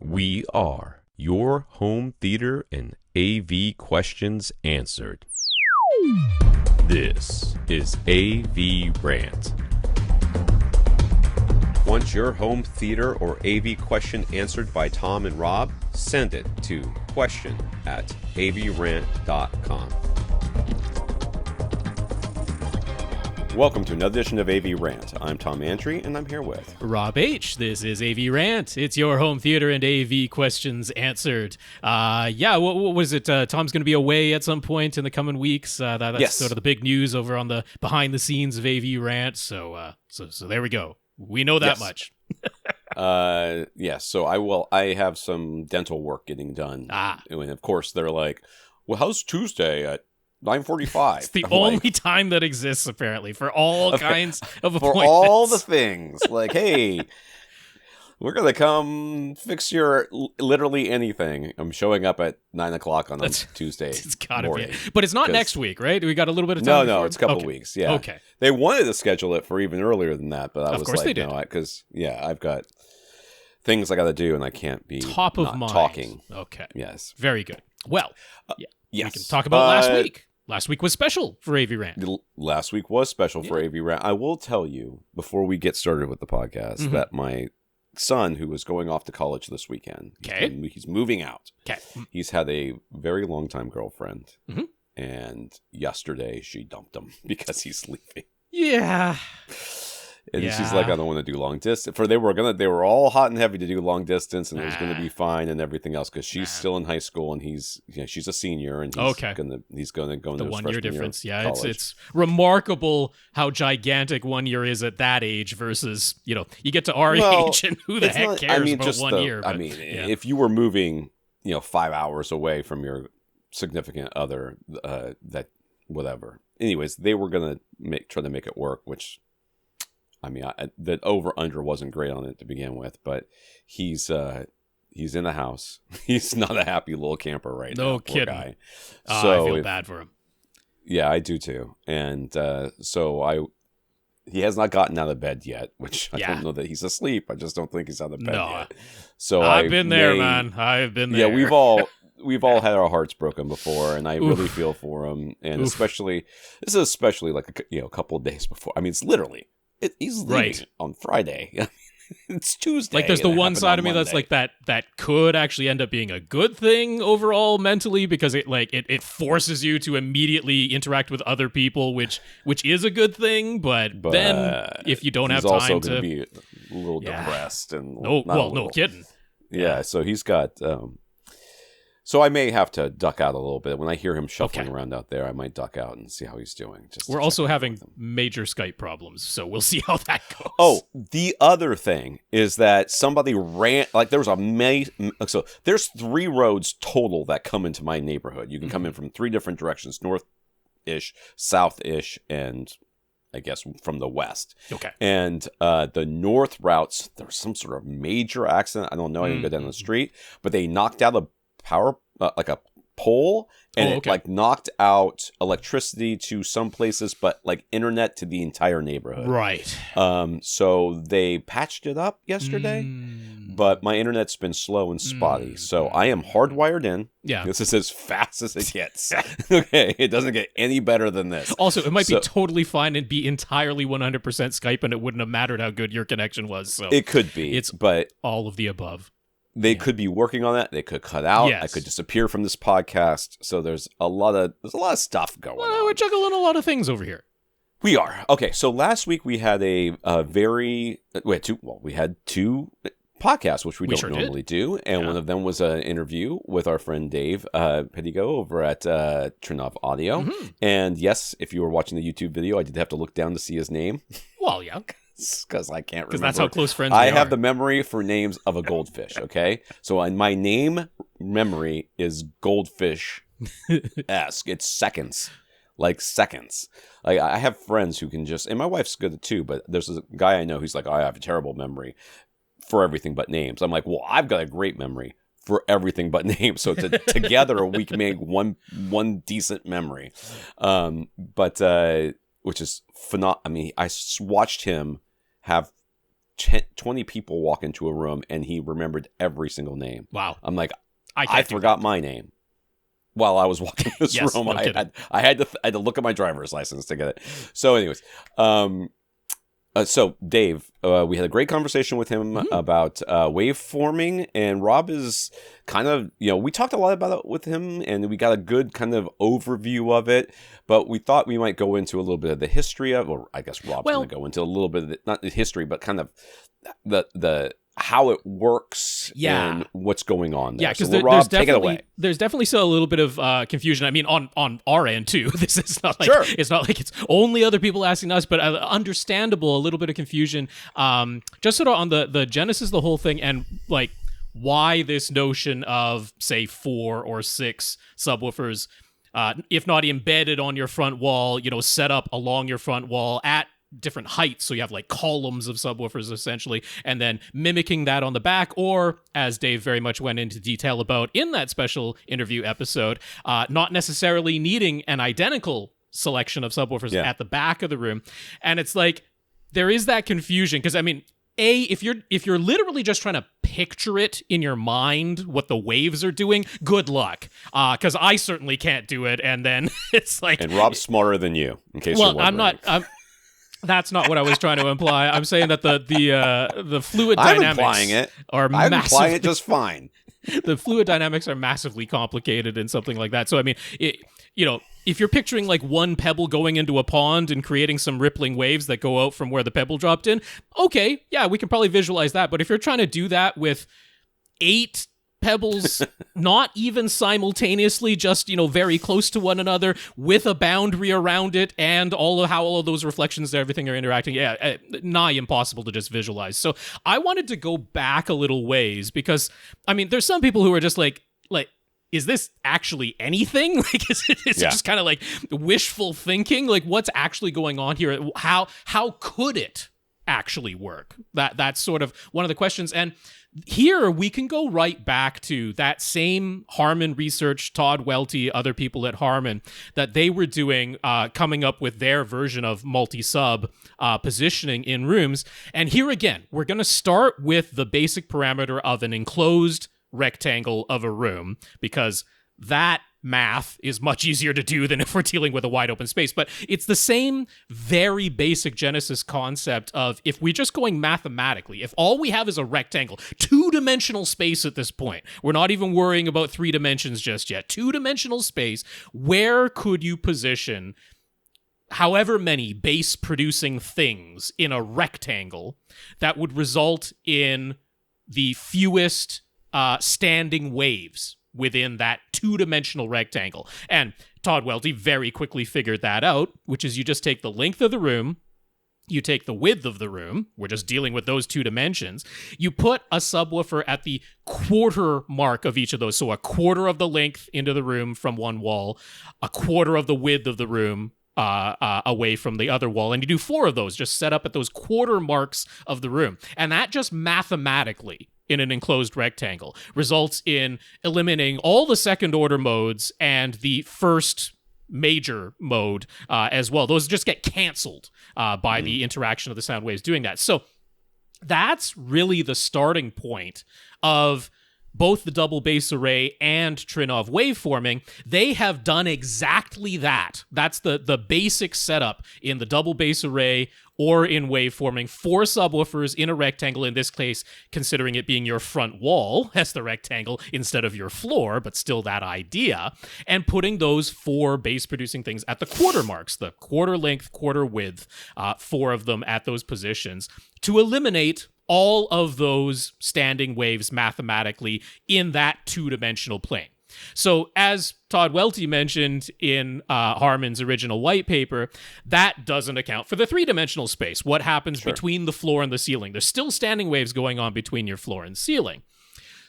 We are your home theater and AV questions answered. This is AVRant. Want your home theater or AV question answered by Tom and Rob? Send it to question@avrant.com. Welcome to another edition of AV Rant. I'm Tom Antry, and I'm here with Rob H. This is AV Rant. It's your home theater and AV questions answered. What was it? Tom's going to be away at some point in the coming weeks. That's Yes. sort of the big news over on the behind the scenes of AV Rant. So there we go. We know that much. Yes. So I have some dental work getting done. And of course, they're like, well, how's Tuesday at 9:45? It's the only time that exists, apparently, for all kinds of appointments. For all the things. Like, hey, we're going to come fix your literally anything. I'm showing up at 9 o'clock on a Tuesday. It's got to morning. be. But it's not next week, right? We got a little bit of time. No, it's a couple weeks. Yeah. Okay. They wanted to schedule it for even earlier than that, but I was like, no, because, I've got things I got to do and I can't be top of mind talking. Okay. Yes. Very good. Well, yes. We can talk about last week. Last week was special for AV Rant. Last week was special for AV Rant. I will tell you, before we get started with the podcast, that my son, who is going off to college this weekend, he's moving out. Okay. He's had a very long-time girlfriend, and yesterday she dumped him because he's leaving. Yeah. And she's like, I don't want to do long distance. They were all hot and heavy to do long distance, and it was going to be fine and everything else because she's still in high school and she's a senior and he's going to go into the 1 year difference. Yeah, it's remarkable how gigantic 1 year is at that age versus you get to our age and who the heck cares about 1 year. But, if you were moving 5 hours away from your significant other, that whatever. Anyways, they were going to try to make it work, which. The over-under wasn't great on it to begin with, but he's in the house. He's not a happy little camper right now. No kidding. Guy. I feel bad for him. Yeah, I do too. And he has not gotten out of bed yet, which I don't know that he's asleep. I just don't think he's out of bed yet. So I've been there, man. I've been there. Yeah, we've all had our hearts broken before, and I really feel for him. And especially like a couple of days before. It's literally. He's leaving on Friday. It's Tuesday. Like, there's the one side of me that's like that could actually end up being a good thing overall mentally because it forces you to immediately interact with other people, which is a good thing. But then if you don't have time also to be a little depressed and no kidding. Yeah, so he's got. So I may have to duck out a little bit. When I hear him shuffling around out there, I might duck out and see how he's doing. We're also having major Skype problems, so we'll see how that goes. Oh, the other thing is that somebody ran, like there was so there's 3 roads total that come into my neighborhood. You can come in from 3 different directions, north-ish, south-ish, and I guess from the west. Okay. And the north routes, there was some sort of major accident. I don't know. I didn't go down the street, but they knocked out a power like a pole and it knocked out electricity to some places but like internet to the entire neighborhood. Right. So they patched it up yesterday, but my internet's been slow and spotty. So I am hardwired in. Yeah. This is as fast as it gets. Okay. It doesn't get any better than this. Also, it might be totally fine and be entirely 100% Skype and it wouldn't have mattered how good your connection was. So it could be. But all of the above. They could be working on that. They could cut out. Yes. I could disappear from this podcast. So there's a lot of stuff going on. We're juggling a lot of things over here. We are. Okay, so last week we had we had 2 podcasts, which we don't normally do. And one of them was an interview with our friend Dave Pedigo over at Trinnov Audio. And yes, if you were watching the YouTube video, I did have to look down to see his name. Well, yeah. Because I can't remember. Because that's how close friends we are. I have the memory for names of a goldfish, okay? So my name memory is goldfish-esque. It's seconds. Like seconds. Like I have friends who can just, and my wife's good at too, but there's a guy I know who's like, I have a terrible memory for everything but names. I'm like, well, I've got a great memory for everything but names. So together we can make one decent memory. Which is phenomenal. I watched him have 20 people walk into a room and he remembered every single name. Wow. I'm like, I forgot my name while I was walking this Yes, room. no I had to look at my driver's license to get it. So anyways, so Dave, we had a great conversation with him about waveforming, and Rob is kind of, we talked a lot about it with him, and we got a good kind of overview of it, but we thought we might go into a little bit of the history of, or I guess Rob's going to go into a little bit of not the history, but kind of the how it works and what's going on there. Yeah, because so Rob, take it away. There's definitely still a little bit of confusion. I mean, on our end too. This is not like it's not like it's only other people asking us, but understandable, a little bit of confusion. Just sort of on the genesis of the whole thing, and like why this notion of say 4 or 6 subwoofers, if not embedded on your front wall, set up along your front wall at different heights, so you have like columns of subwoofers essentially, and then mimicking that on the back, or as Dave very much went into detail about in that special interview episode, not necessarily needing an identical selection of subwoofers at the back of the room. And it's like there is that confusion because I mean, if you're literally just trying to picture it in your mind what the waves are doing, good luck, because I certainly can't do it. And then it's like, and Rob's smarter than you, in case you're wondering. That's not what I was trying to imply. I'm saying that the fluid dynamics are massive. I'm implying it just fine. The fluid dynamics are massively complicated in something like that. So I mean, if you're picturing like one pebble going into a pond and creating some rippling waves that go out from where the pebble dropped in, okay, yeah, we can probably visualize that. But if you're trying to do that with 8 pebbles, not even simultaneously, just very close to one another with a boundary around it, and how all of those reflections and everything are interacting, nigh impossible to just visualize. So I wanted to go back a little ways because I mean, there's some people who are just like, is this actually anything? Like, is it just kind of like wishful thinking? Like, what's actually going on here? How could it actually work? That's sort of one of the questions. And here we can go right back to that same Harman research, Todd Welty, other people at Harman, that they were doing, coming up with their version of multi-sub positioning in rooms. And here again, we're going to start with the basic parameter of an enclosed rectangle of a room, because that math is much easier to do than if we're dealing with a wide open space. But it's the same very basic Genesis concept of, if we're just going mathematically, if all we have is a rectangle, 2-dimensional space at this point, we're not even worrying about 3 dimensions just yet, 2-dimensional space, where could you position however many base producing things in a rectangle that would result in the fewest standing waves within that 2-dimensional rectangle? And Todd Welty very quickly figured that out, which is you just take the length of the room, you take the width of the room, we're just dealing with those 2 dimensions, you put a subwoofer at the quarter mark of each of those, so a quarter of the length into the room from one wall, a quarter of the width of the room away from the other wall, and you do 4 of those, just set up at those quarter marks of the room. And that just mathematically, in an enclosed rectangle, results in eliminating all the second order modes and the first major mode as well. Those just get canceled by the interaction of the sound waves doing that. So that's really the starting point of both the double base array and Trinnov waveforming. They have done exactly that. That's the basic setup in the double base array or in waveforming. 4 subwoofers in a rectangle, in this case, considering it being your front wall as the rectangle instead of your floor, but still that idea, and putting those 4 base producing things at the quarter marks, the quarter length, quarter width, 4 of them at those positions, to eliminate all of those standing waves mathematically in that 2-dimensional plane. So as Todd Welty mentioned in Harman's original white paper, that doesn't account for the 3-dimensional space. What happens between the floor and the ceiling? There's still standing waves going on between your floor and ceiling.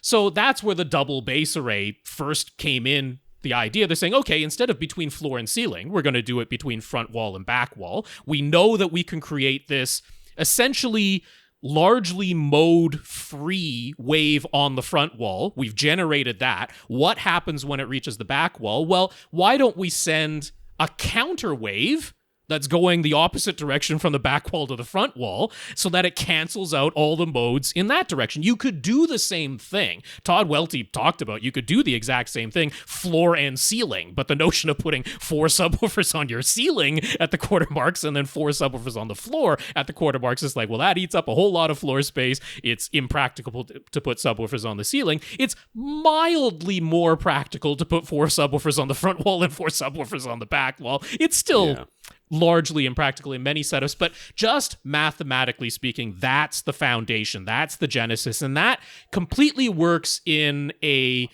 So that's where the double base array first came in. The idea, they're saying, okay, instead of between floor and ceiling, we're going to do it between front wall and back wall. We know that we can create this essentially largely mode-free wave on the front wall. We've generated that. What happens when it reaches the back wall? Well, why don't we send a counter wave that's going the opposite direction from the back wall to the front wall so that it cancels out all the modes in that direction. You could do the same thing. Todd Welty talked about you could do the exact same thing, floor and ceiling, but the notion of putting 4 subwoofers on your ceiling at the quarter marks and then 4 subwoofers on the floor at the quarter marks is like, well, that eats up a whole lot of floor space. It's impractical to put subwoofers on the ceiling. It's mildly more practical to put 4 subwoofers on the front wall and 4 subwoofers on the back wall. It's still largely impractical in many setups, but just mathematically speaking, that's the foundation, that's the genesis, and that completely works in a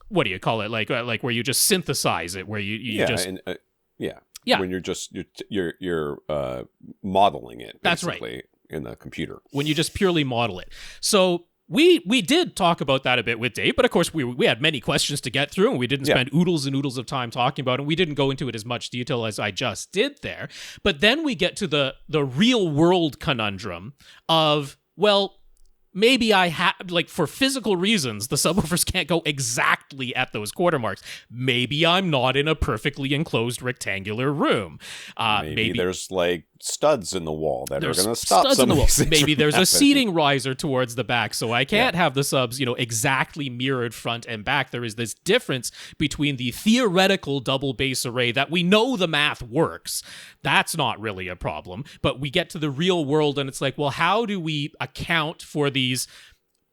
what do you call it, like where you just synthesize it, where you just when you're modeling it, that's right, in the computer, when you just purely model it. So We did talk about that a bit with Dave, but of course we had many questions to get through, and we didn't spend oodles and oodles of time talking about it, and we didn't go into it as much detail as I just did there. But then we get to the real world conundrum of, well, maybe I have, like, for physical reasons, the subwoofers can't go exactly at those quarter marks. Maybe I'm not in a perfectly enclosed rectangular room. Maybe there's like studs in the wall that are going to stop studs some in the of these wall. things Maybe from there's happening. a seating riser towards the back, so I can't have the subs, exactly mirrored front and back. There is this difference between the theoretical double base array that we know the math works. That's not really a problem. But we get to the real world, and it's like, well, how do we account for these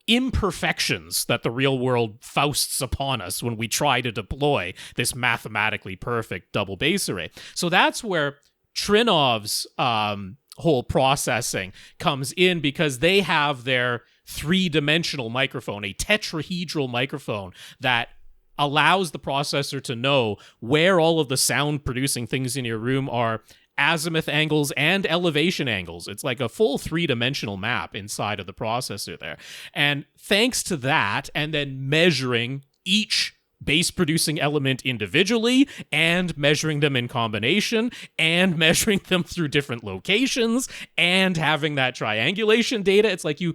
imperfections that the real world fausts upon us when we try to deploy this mathematically perfect double base array? So that's where Trinnov's whole processing comes in, because they have their 3-dimensional microphone, a tetrahedral microphone that allows the processor to know where all of the sound producing things in your room are, azimuth angles and elevation angles. It's like a full 3-dimensional map inside of the processor there. And thanks to that, and then measuring each base producing element individually and measuring them in combination and measuring them through different locations and having that triangulation data, it's like you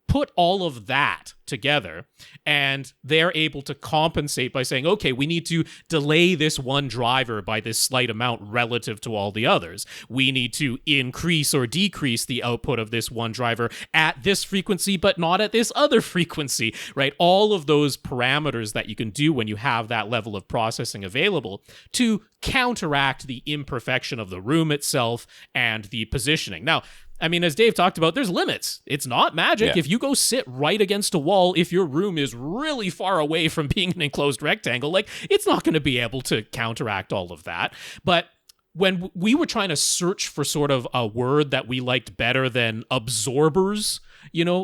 put all of that together, and they're able to compensate by saying, okay, we need to delay this one driver by this slight amount relative to all the others. We need to increase or decrease the output of this one driver at this frequency, but not at this other frequency, right? All of those parameters that you can do when you have that level of processing available to counteract the imperfection of the room itself and the positioning. Now, I mean, as Dave talked about, there's limits. It's not magic. Yeah. If you go sit right against a wall, if your room is really far away from being an enclosed rectangle, like, it's not going to be able to counteract all of that. But when we were trying to search for sort of a word that we liked better than absorbers,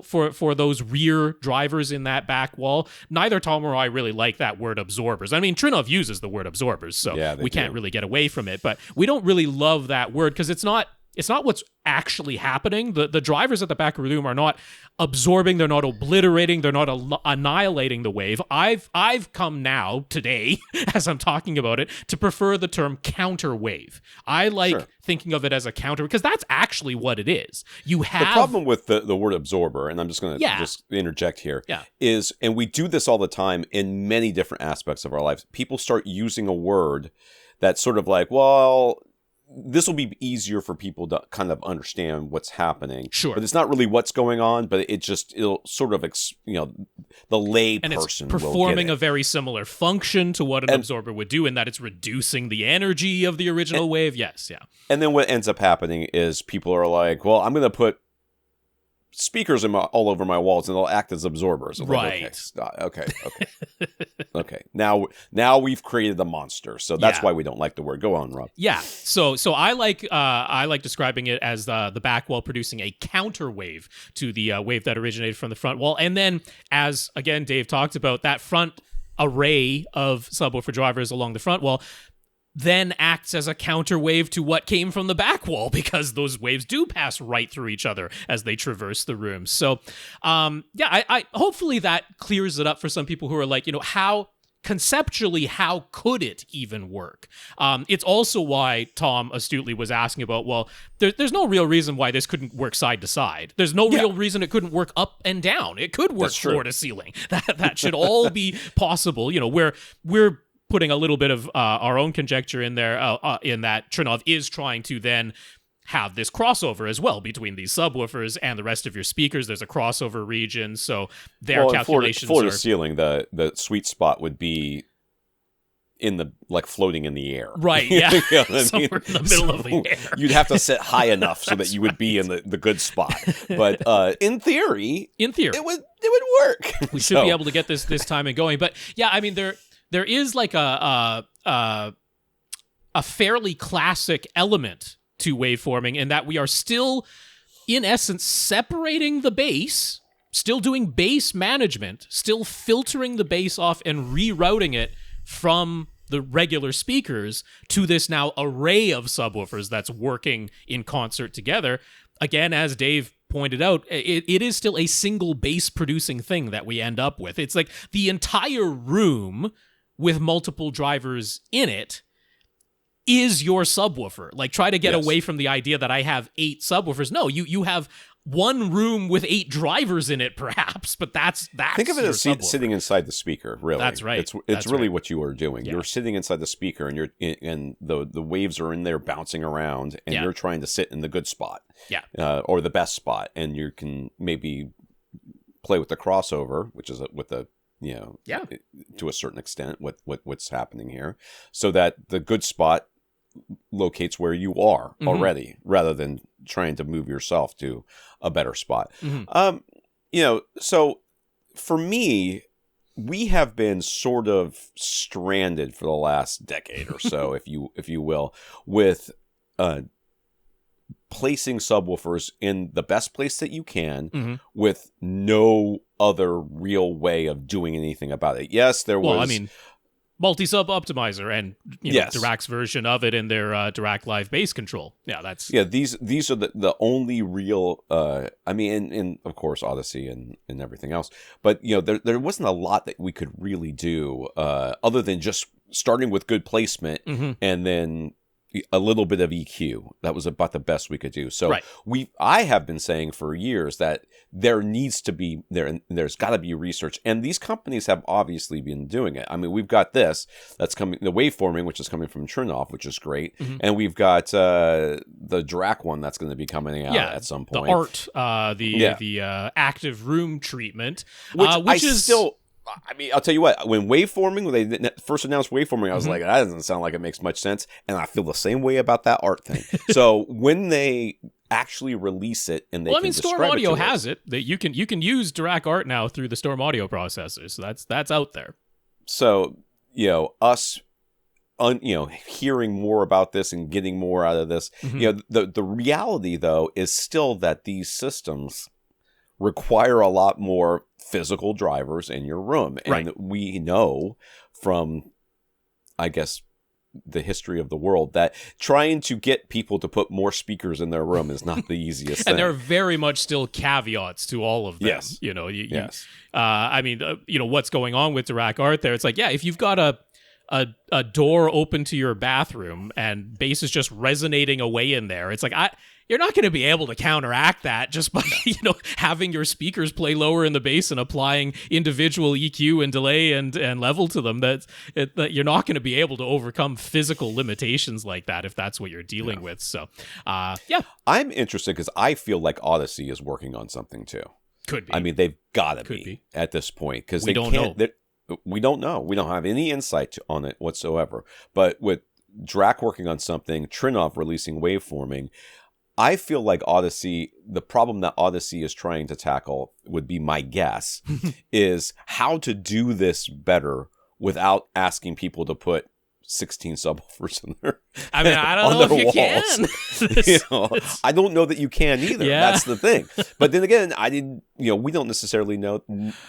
for those rear drivers in that back wall, neither Tom or I really like that word absorbers. I mean, Trinnov uses the word absorbers, so we can't really get away from it. But we don't really love that word because it's not what's actually happening. The drivers at the back of the room are not absorbing, they're not obliterating, they're not annihilating the wave. I've come now, today, as I'm talking about it, to prefer the term counter wave. I like thinking of it as a counter, because that's actually what it is. You have... The problem with the word absorber, and I'm just going to just interject here, is, and we do this all the time in many different aspects of our lives, people start using a word that's sort of like, well, this will be easier for people to kind of understand what's happening. Sure. But it's not really what's going on, but it'll sort of, the lay person will get it. And it's performing a very similar function to what an absorber would do, in that it's reducing the energy of the original wave. Yes, yeah. And then what ends up happening is people are like, well, I'm going to put speakers all over my walls and they'll act as absorbers. I'm right. Like, okay. Now we've created a monster. So that's why we don't like the word. Go on, Rob. Yeah. So I like describing it as the back wall producing a counter wave to the wave that originated from the front wall. And then, as again Dave talked about, that front array of subwoofer drivers along the front wall then acts as a counter wave to what came from the back wall, because those waves do pass right through each other as they traverse the room. So, I hopefully that clears it up for some people who are like, how conceptually, how could it even work? It's also why Tom astutely was asking about, well, there's no real reason why this couldn't work side to side. There's no real reason it couldn't work up and down. It could work floor to ceiling. That should all be possible. We're putting a little bit of our own conjecture in there, in that Trinnov is trying to then have this crossover as well between these subwoofers and the rest of your speakers. There's a crossover region, so their calculations floor to ceiling, the sweet spot would be in the floating in the air, right? Yeah, you know somewhere in the middle of the air. You'd have to sit high enough so that you would be in the good spot. But in theory, it would work. We should be able to get this timing going. But yeah, I mean there is like a fairly classic element to waveforming in that we are still, in essence, separating the bass, still doing bass management, still filtering the bass off and rerouting it from the regular speakers to this now array of subwoofers that's working in concert together. Again, as Dave pointed out, it is still a single bass producing thing that we end up with. It's like the entire room with multiple drivers in it is your subwoofer. Like, try to get away from the idea that I have 8 subwoofers. No, you have one room with 8 drivers in it, perhaps, but that's think of it as sitting inside the speaker. Really, that's right. It's really what you are doing. Yeah. You're sitting inside the speaker, and the waves are in there bouncing around, and you're trying to sit in the good spot, or the best spot, and you can maybe play with the crossover, which is with the to a certain extent what's happening here, so that the good spot locates where you are already, rather than trying to move yourself to a better spot. So for me, we have been sort of stranded for the last decade or so, if you will, with placing subwoofers in the best place that you can with no other real way of doing anything about it. Yes, there was... Well, I mean, multi-sub optimizer and Dirac's version of it in their Dirac Live bass control. Yeah, that's... Yeah, these are the only real... I mean, and of course, Odyssey and everything else. But, there wasn't a lot that we could really do other than just starting with good placement and then a little bit of EQ. That was about the best we could do. So I have been saying for years that there's got to be research, and these companies have obviously been doing it. I mean, we've got this that's coming, the waveforming, which is coming from Trinnov, which is great, and we've got the Dirac one that's going to be coming out at some point. The ART, the active room treatment, which is still. I mean, I'll tell you what, when they first announced waveforming, I was like, that doesn't sound like it makes much sense. And I feel the same way about that art thing. So when they actually release it and they can Storm Audio has it. That you can use Dirac Art now through the Storm Audio processor. So that's out there. So, us hearing more about this and getting more out of this, the reality though is still that these systems require a lot more physical drivers in your room. And we know from, I guess, the history of the world that trying to get people to put more speakers in their room is not the easiest thing. And there are very much still caveats to all of them. Yes. I mean, what's going on with Dirac Art there, it's like, if you've got a door open to your bathroom and bass is just resonating away in there, it's like, you're not going to be able to counteract that just by, having your speakers play lower in the bass and applying individual EQ and delay and level to them. That you're not going to be able to overcome physical limitations like that if that's what you're dealing with. So, I'm interested because I feel like Odyssey is working on something too. Could be. I mean, they've got to be at this point because we don't know. We don't know. We don't have any insight on it whatsoever. But with Dirac working on something, Trinnov releasing waveforming, I feel like Odyssey, the problem that Odyssey is trying to tackle would be my guess, is how to do this better without asking people to put 16 subwoofers in there. I mean, I don't know if you can. I don't know that you can either. Yeah. That's the thing. But then again, we don't necessarily know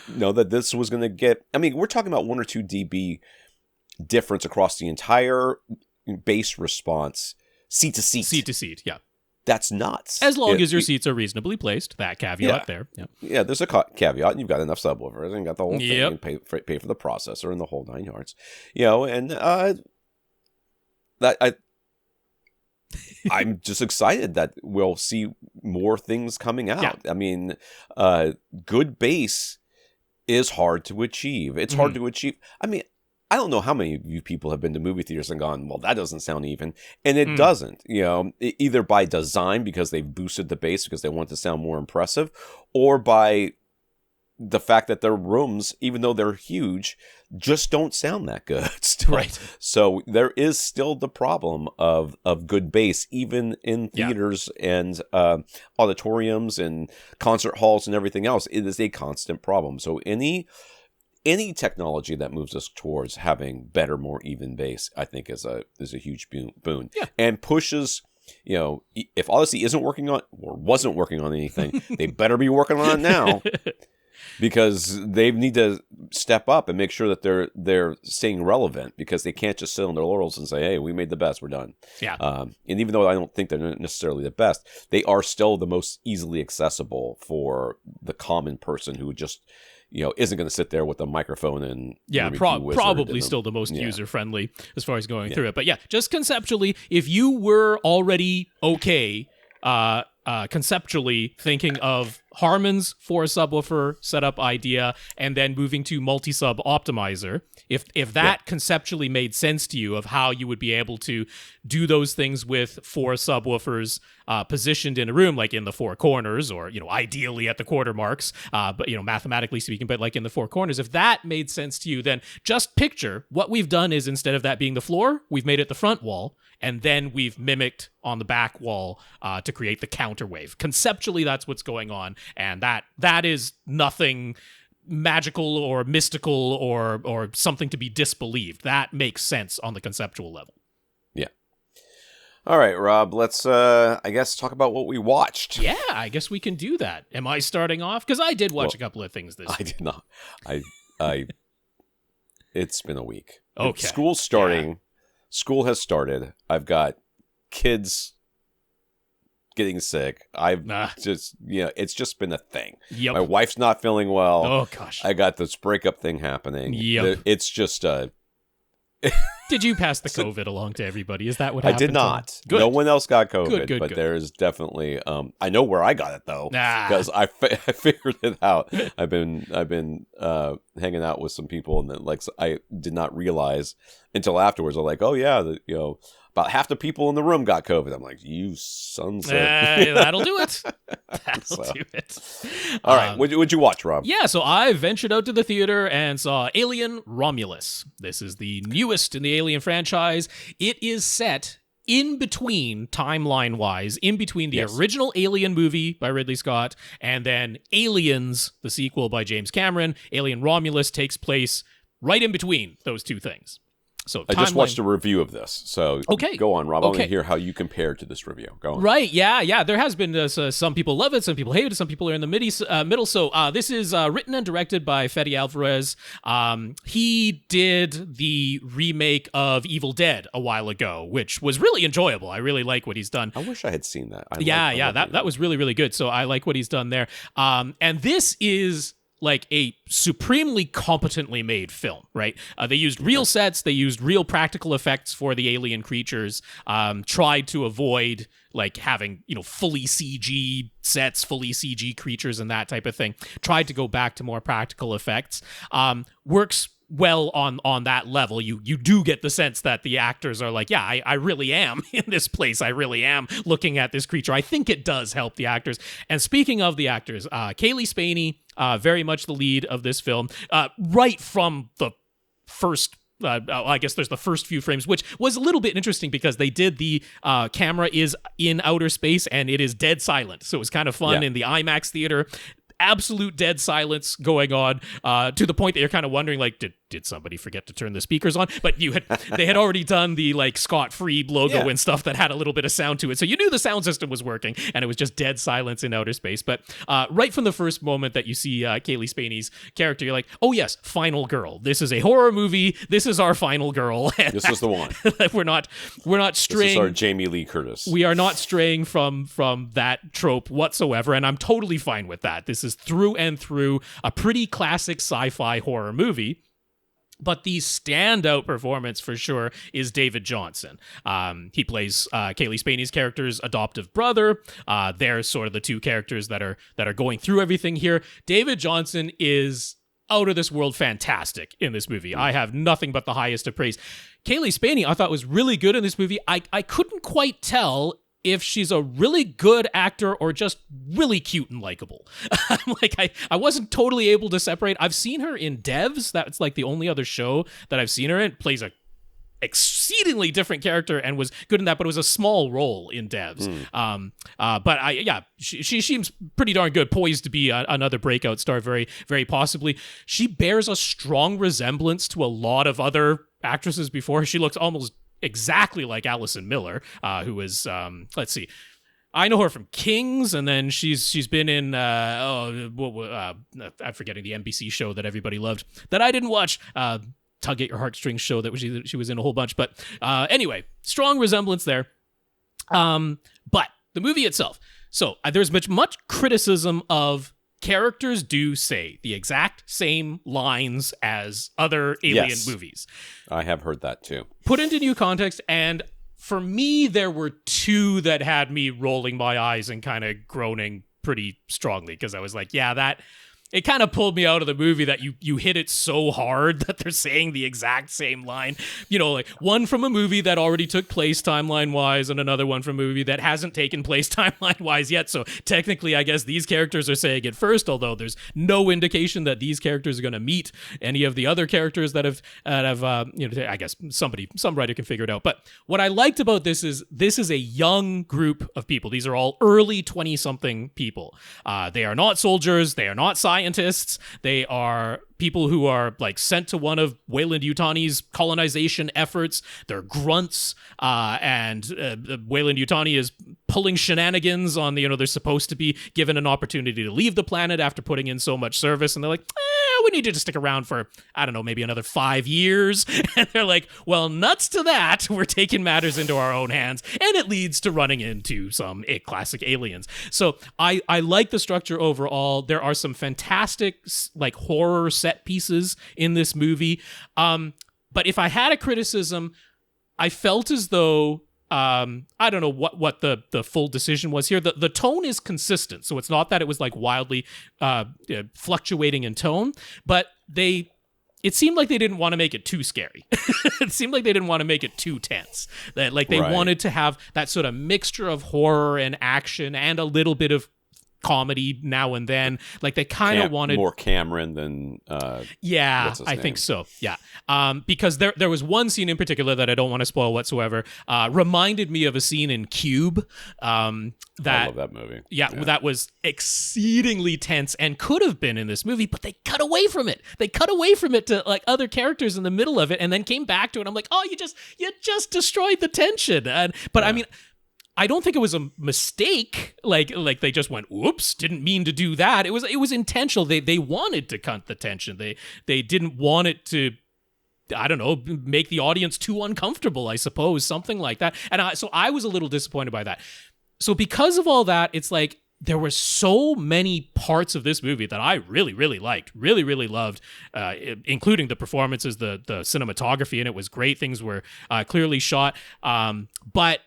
that this was going to get, I mean, we're talking about 1 or 2 dB difference across the entire bass response, seat to seat. Seat to seat, yeah. That's nuts. As long as your seats are reasonably placed. That caveat there. Yeah. Yeah, there's a caveat. And you've got enough subwoofers and got the whole thing. And pay for the processor and the whole 9 yards. And I'm just excited that we'll see more things coming out. Yeah. I mean, good bass is hard to achieve. It's hard to achieve. I mean, I don't know how many of you people have been to movie theaters and gone, well, that doesn't sound even. And it doesn't, either by design because they've boosted the bass because they want it to sound more impressive, or by the fact that their rooms, even though they're huge, just don't sound that good still. Right. So there is still the problem of good bass, even in theaters and auditoriums and concert halls and everything else. It is a constant problem. So any technology that moves us towards having better, more even bass, I think is a huge boon. Yeah. And pushes, if Odyssey isn't working on or wasn't working on anything, they better be working on it now. Because they need to step up and make sure that they're staying relevant, because they can't just sit on their laurels and say, "Hey, we made the best, we're done." Yeah. And even though I don't think they're necessarily the best, they are still the most easily accessible for the common person who just isn't going to sit there with a microphone and probably still the most user friendly as far as going through it. But just conceptually, if you were already okay. Conceptually thinking of Harman's 4-subwoofer setup idea and then moving to multi-sub optimizer, if that conceptually made sense to you of how you would be able to do those things with 4 subwoofers positioned in a room, like in the 4 corners, or ideally at the quarter marks, but mathematically speaking, but like in the 4 corners, if that made sense to you, then just picture what we've done is, instead of that being the floor, we've made it the front wall, and then we've mimicked on the back wall to create the counterwave. Conceptually, that's what's going on, and that is nothing magical or mystical or something to be disbelieved. That makes sense on the conceptual level. Yeah. All right, Rob, let's, I guess, talk about what we watched. Yeah, I guess we can do that. Am I starting off? Because I did watch a couple of things this week. I did not. I it's been a week. Okay. School's starting. Yeah. School has started. I've got kids getting sick. Just, it's just been a thing. Yep. My wife's not feeling well. Oh, gosh. I got this breakup thing happening. Yep. It's just Did you pass the COVID along to everybody? Is that what happened? I did not. Good. No one else got COVID, good, but good. there's definitely. I know where I got it though, because I figured it out. I've been hanging out with some people, and then, I did not realize until afterwards. I'm like, oh yeah, about half the people in the room got COVID. I'm like, you sons of... That'll do it. That'll do it. All right. What'd you watch, Rob? Yeah, so I ventured out to the theater and saw Alien Romulus. This is the newest in the Alien franchise. It is set in between, timeline-wise, in between the original Alien movie by Ridley Scott and then Aliens, the sequel by James Cameron. Alien Romulus takes place right in between those two things. So I just watched a review of this, so go on, Rob. I want to hear how you compare to this review. Go on. Right, yeah. There has been some people love it, some people hate it, some people are in the middle. So this is written and directed by Fede Alvarez. He did the remake of Evil Dead a while ago, which was really enjoyable. I really like what he's done. I wish I had seen that. That was really, really good. So I like what he's done there. And this is like a supremely competently made film, right? They used real sets, they used real practical effects for the alien creatures, tried to avoid like having, fully CG sets, fully CG creatures and that type of thing. Tried to go back to more practical effects. Works well on that level. You do get the sense that the actors are like, yeah, I really am in this place. I really am looking at this creature. I think it does help the actors. And speaking of the actors, Kaylee Spaney, very much the lead of this film, right from the first I guess there's the first few frames, which was a little bit interesting because they did the camera is in outer space and it is dead silent. So it was kind of fun in the IMAX theater. Absolute dead silence going on to the point that you're kind of wondering, like, did somebody forget to turn the speakers on? But they had already done the like Scott-free logo and stuff that had a little bit of sound to it. So you knew the sound system was working and it was just dead silence in outer space. But right from the first moment that you see Kaylee Spaney's character, you're like, oh yes, final girl. This is a horror movie. This is our final girl. This is the one. we're not straying. This is our Jamie Lee Curtis. We are not straying from that trope whatsoever. And I'm totally fine with that. This is through and through a pretty classic sci-fi horror movie. But the standout performance for sure is David Johnson. He plays Kaylee Spaney's character's adoptive brother. They're sort of the two characters that are going through everything here. David Johnson is out of this world fantastic in this movie. I have nothing but the highest of praise. Kaylee Spaney, I thought, was really good in this movie. I couldn't quite tell if she's a really good actor or just really cute and likable. Like, I wasn't totally able to separate. I've seen her in Devs. That's like the only other show that I've seen her in. Plays a exceedingly different character and was good in that, but it was a small role in Devs. But she seems pretty darn good, poised to be another breakout star, very, very possibly. She bears a strong resemblance to a lot of other actresses before her. She looks almost exactly like Allison Miller, who is, let's see, I know her from Kings, and then she's been in I'm forgetting the NBC show that everybody loved that I didn't watch. Tug at Your Heartstrings show that she was in a whole bunch. But anyway, strong resemblance there. But the movie itself. So there's much criticism of characters do say the exact same lines as other Alien movies. I have heard that too. Put into new context, and for me, there were two that had me rolling my eyes and kind of groaning pretty strongly, because I was like, it kind of pulled me out of the movie that you hit it so hard that they're saying the exact same line. You know, like one from a movie that already took place timeline-wise and another one from a movie that hasn't taken place timeline-wise yet. So technically, I guess these characters are saying it first, although there's no indication that these characters are going to meet any of the other characters that have I guess some writer can figure it out. But what I liked about this is a young group of people. These are all early 20-something people. They are not soldiers. They are not scientists. They are people who are like sent to one of Weyland-Yutani's colonization efforts. They're grunts, and Weyland-Yutani is pulling shenanigans on they're supposed to be given an opportunity to leave the planet after putting in so much service, and they're like, we need you to stick around for, I don't know, maybe another 5 years. And they're like, well, nuts to that. We're taking matters into our own hands. And it leads to running into some classic aliens. So I like the structure overall. There are some fantastic like horror set pieces in this movie. But if I had a criticism, I felt as though I don't know what the full decision was here. The tone is consistent, so it's not that it was like wildly fluctuating in tone, but it seemed like they didn't want to make it too scary. It seemed like they didn't want to make it too tense. That like they wanted to have that sort of mixture of horror and action and a little bit of comedy now and then. Like they kind of wanted more Cameron than I think so. Yeah. Because there was one scene in particular that I don't want to spoil whatsoever. Reminded me of a scene in Cube. I love that movie. Yeah, that was exceedingly tense and could have been in this movie, but they cut away from it. They cut away from it to like other characters in the middle of it, and then came back to it. I'm like, oh, you just destroyed the tension. I mean, I don't think it was a mistake. Like they just went, "Oops, didn't mean to do that." It was intentional. They wanted to cut the tension. They didn't want it to, I don't know, make the audience too uncomfortable, I suppose, something like that. And so I was a little disappointed by that. So because of all that, it's like there were so many parts of this movie that I really, really liked, really, really loved, including the performances, the cinematography, and it was great. Things were clearly shot, but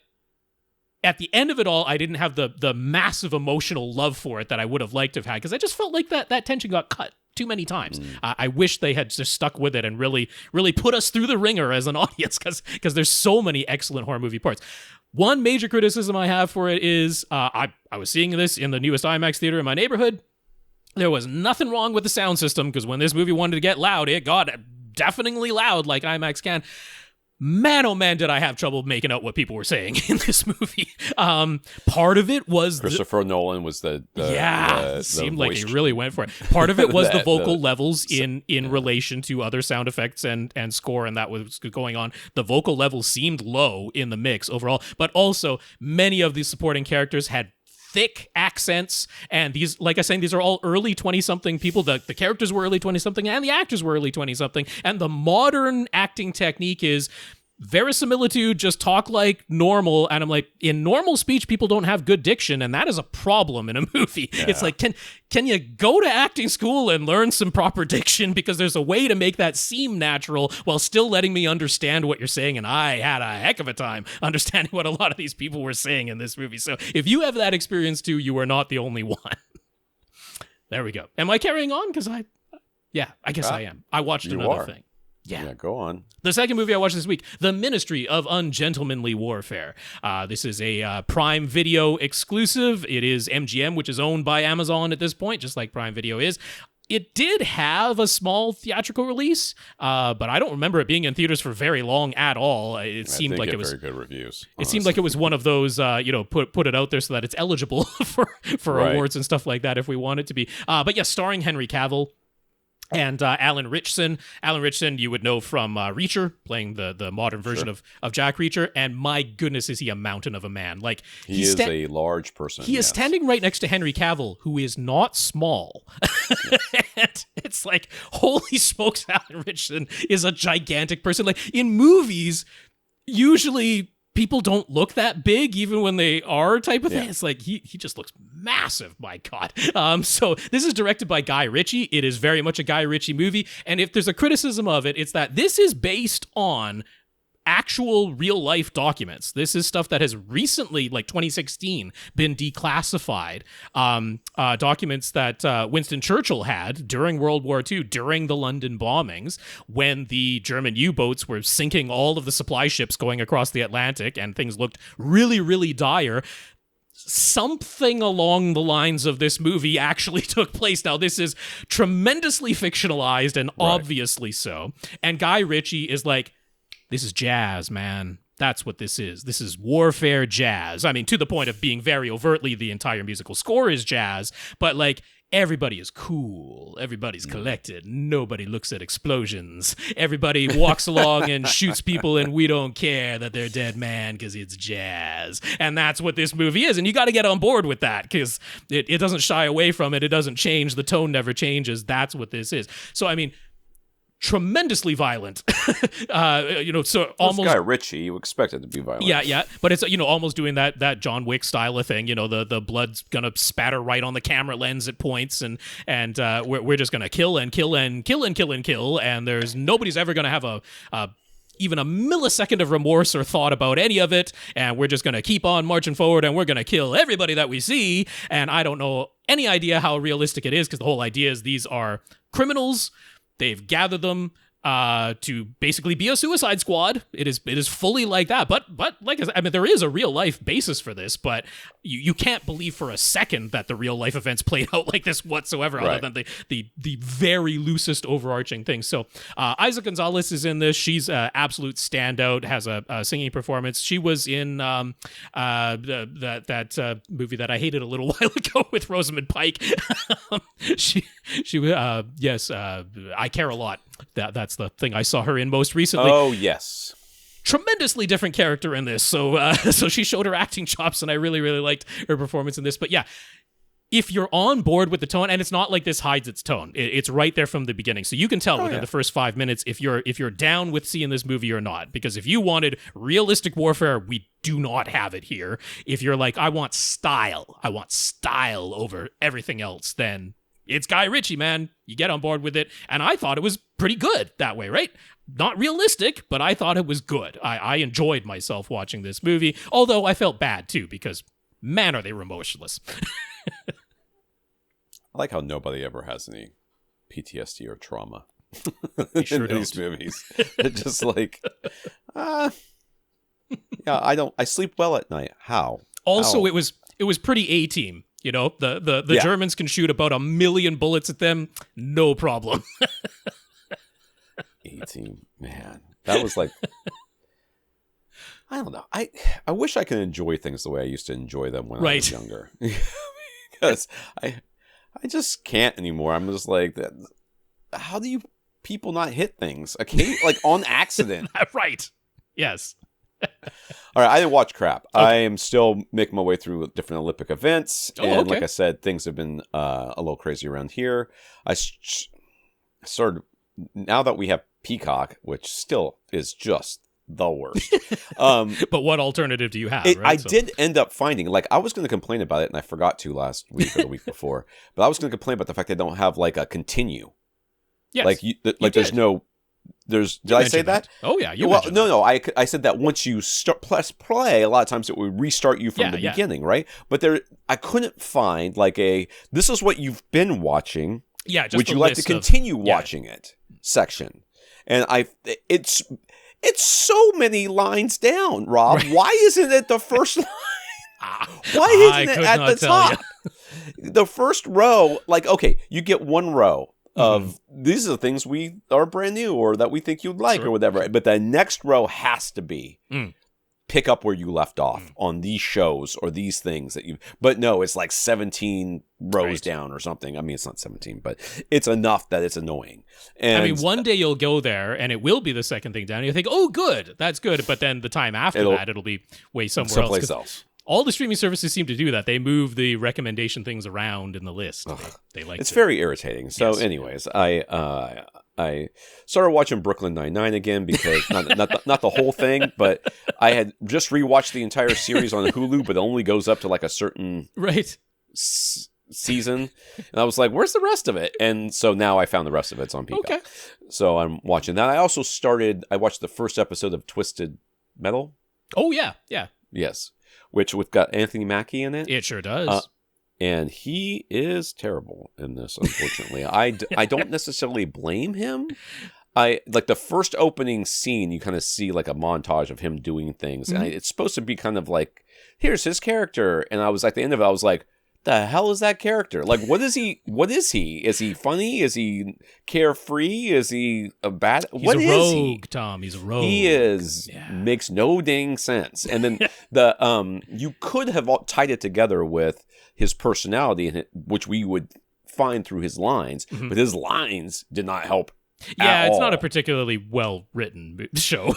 at the end of it all, I didn't have the massive emotional love for it that I would have liked to have had, because I just felt like that tension got cut too many times. I wish they had just stuck with it and really, really put us through the ringer as an audience, because there's so many excellent horror movie parts. One major criticism I have for it is I was seeing this in the newest IMAX theater in my neighborhood. There was nothing wrong with the sound system, because when this movie wanted to get loud, it got deafeningly loud like IMAX can. Man, oh man, did I have trouble making out what people were saying in this movie. Part of it was Christopher Nolan was the seemed like he really went for it. Part of it was the vocal levels in relation to other sound effects and score, and that was going on. The vocal levels seemed low in the mix overall, but also many of the supporting characters had thick accents, and these, like I was saying, these are all early 20-something people. The characters were early 20-something, and the actors were early 20-something, and the modern acting technique is verisimilitude, just talk like normal. And I'm like, in normal speech, people don't have good diction, and that is a problem in a movie. Yeah. It's like, can you go to acting school and learn some proper diction? Because there's a way to make that seem natural while still letting me understand what you're saying. And I had a heck of a time understanding what a lot of these people were saying in this movie. So if you have that experience too, you are not the only one. There we go. Am I carrying on? Because Yeah, I guess I am. I watched another thing. Yeah, go on. The second movie I watched this week, The Ministry of Ungentlemanly Warfare. This is a Prime Video exclusive. It is MGM, which is owned by Amazon at this point, just like Prime Video is. It did have a small theatrical release, but I don't remember it being in theaters for very long at all. It seemed like it was very good reviews. Honestly. It seemed like it was one of those, put it out there so that it's eligible for awards and stuff like that if we want it to be. But yeah, starring Henry Cavill. And Alan Ritchson. Alan Ritchson, you would know from Reacher, playing the modern version of Jack Reacher. And my goodness, is he a mountain of a man. Like he is a large person. He is standing right next to Henry Cavill, who is not small. And it's like, holy smokes, Alan Ritchson is a gigantic person. Like in movies, usually people don't look that big even when they are type of thing. Yeah. It's like he just looks massive, my God. So this is directed by Guy Ritchie. It is very much a Guy Ritchie movie. And if there's a criticism of it, it's that this is based on actual real life documents. This is stuff that has recently, like 2016, been declassified. Documents that Winston Churchill had during World War II, during the London bombings, when the German U-boats were sinking all of the supply ships going across the Atlantic and things looked really, really dire. Something along the lines of this movie actually took place. Now, this is tremendously fictionalized and obviously so. And Guy Ritchie is like, this is jazz, man. That's what this is. This is warfare jazz. I mean, to the point of being very overtly the entire musical score is jazz, but like everybody is cool. Everybody's collected. Nobody looks at explosions. Everybody walks along and shoots people, and we don't care that they're dead, man, because it's jazz. And that's what this movie is. And you got to get on board with that because it doesn't shy away from it. It doesn't change. The tone never changes. That's what this is. So, I mean, tremendously violent. So almost Guy Ritchie, you expect it to be violent. Yeah, but it's almost doing that John Wick style of thing. The blood's gonna spatter right on the camera lens at points, and we're just gonna kill and kill and kill and kill and kill, and there's nobody's ever gonna have a even a millisecond of remorse or thought about any of it, and we're just gonna keep on marching forward, and we're gonna kill everybody that we see. And I don't know any idea how realistic it is, because the whole idea is these are criminals. They've gathered them to basically be a suicide squad. It is fully like that. But like I mean, there is a real life basis for this, but you can't believe for a second that the real life events played out like this whatsoever, other than the very loosest overarching thing. So Isa Gonzalez is in this. She's an absolute standout. Has a singing performance. She was in that movie that I hated a little while ago with Rosamund Pike. she I Care a Lot. That's the thing I saw her in most recently. Oh, yes. Tremendously different character in this. So she showed her acting chops, and I really, really liked her performance in this. But yeah, if you're on board with the tone, and it's not like this hides its tone, it's right there from the beginning. So you can tell within the first 5 minutes if you're down with seeing this movie or not. Because if you wanted realistic warfare, we do not have it here. If you're like, I want style over everything else, then it's Guy Ritchie, man. You get on board with it. And I thought it was pretty good that way, right? Not realistic, but I thought it was good. I enjoyed myself watching this movie, although I felt bad, too, because, man, are they remorseless. I like how nobody ever has any PTSD or trauma in these movies. It's just like, I sleep well at night. How? Also, it was pretty A-team. The Germans can shoot about 1 million bullets at them, no problem. A-team, man. That was like, I don't know. I wish I could enjoy things the way I used to enjoy them when I was younger. Because I just can't anymore. I'm just like, how do you people not hit things? Like on accident. Right. Yes. All right, I didn't watch crap. Okay. I am still making my way through different Olympic events. And like I said, things have been a little crazy around here. I started, now that we have Peacock, which still is just the worst. But what alternative do you have? I did end up finding, like, I was going to complain about it, and I forgot to last week or the week before. But I was going to complain about the fact they don't have, like, a continue. Yes, like there's no... Did I say that? Oh yeah, no. I said that once you press play, a lot of times it would restart you from the beginning, right? But I couldn't find like this is what you've been watching, Yeah, just would the you like to list continue watching it section. And it's so many lines down, Rob. Right. Why isn't it the first line? Why isn't it at the top? The first row, like, okay, you get one row of these are the things we are brand new or that we think you'd like or whatever. But the next row has to be pick up where you left off on these shows or these things that you. But no, it's like 17 rows down or something. I mean, it's not 17, but it's enough that it's annoying. And I mean, one day you'll go there and it will be the second thing down. You think, oh, good, that's good. But then the time after it'll be way someplace else. All the streaming services seem to do that. They move the recommendation things around in the list. They like it's very irritating. So, anyways, I started watching Brooklyn Nine-Nine again because not the whole thing, but I had just rewatched the entire series on Hulu, but it only goes up to like a certain season, and I was like, "Where's the rest of it?" And so now I found the rest of it. It's on Peacock. Okay. So I'm watching that. I also I watched the first episode of Twisted Metal. Oh yeah. Yes. Which we've got Anthony Mackie in it. It sure does. And he is terrible in this, unfortunately. I don't necessarily blame him. Like the first opening scene, you kind of see like a montage of him doing things. And it's supposed to be kind of like, here's his character. And I was at the end of it, I was like, the hell is that character? Like, what is he? Is he funny? Is he carefree? Is he a bad? He's a rogue, Tom. He's a rogue. He is makes no dang sense. And then you could have tied it together with his personality, which we would find through his lines, but his lines did not help. Yeah, it's not a particularly well-written show,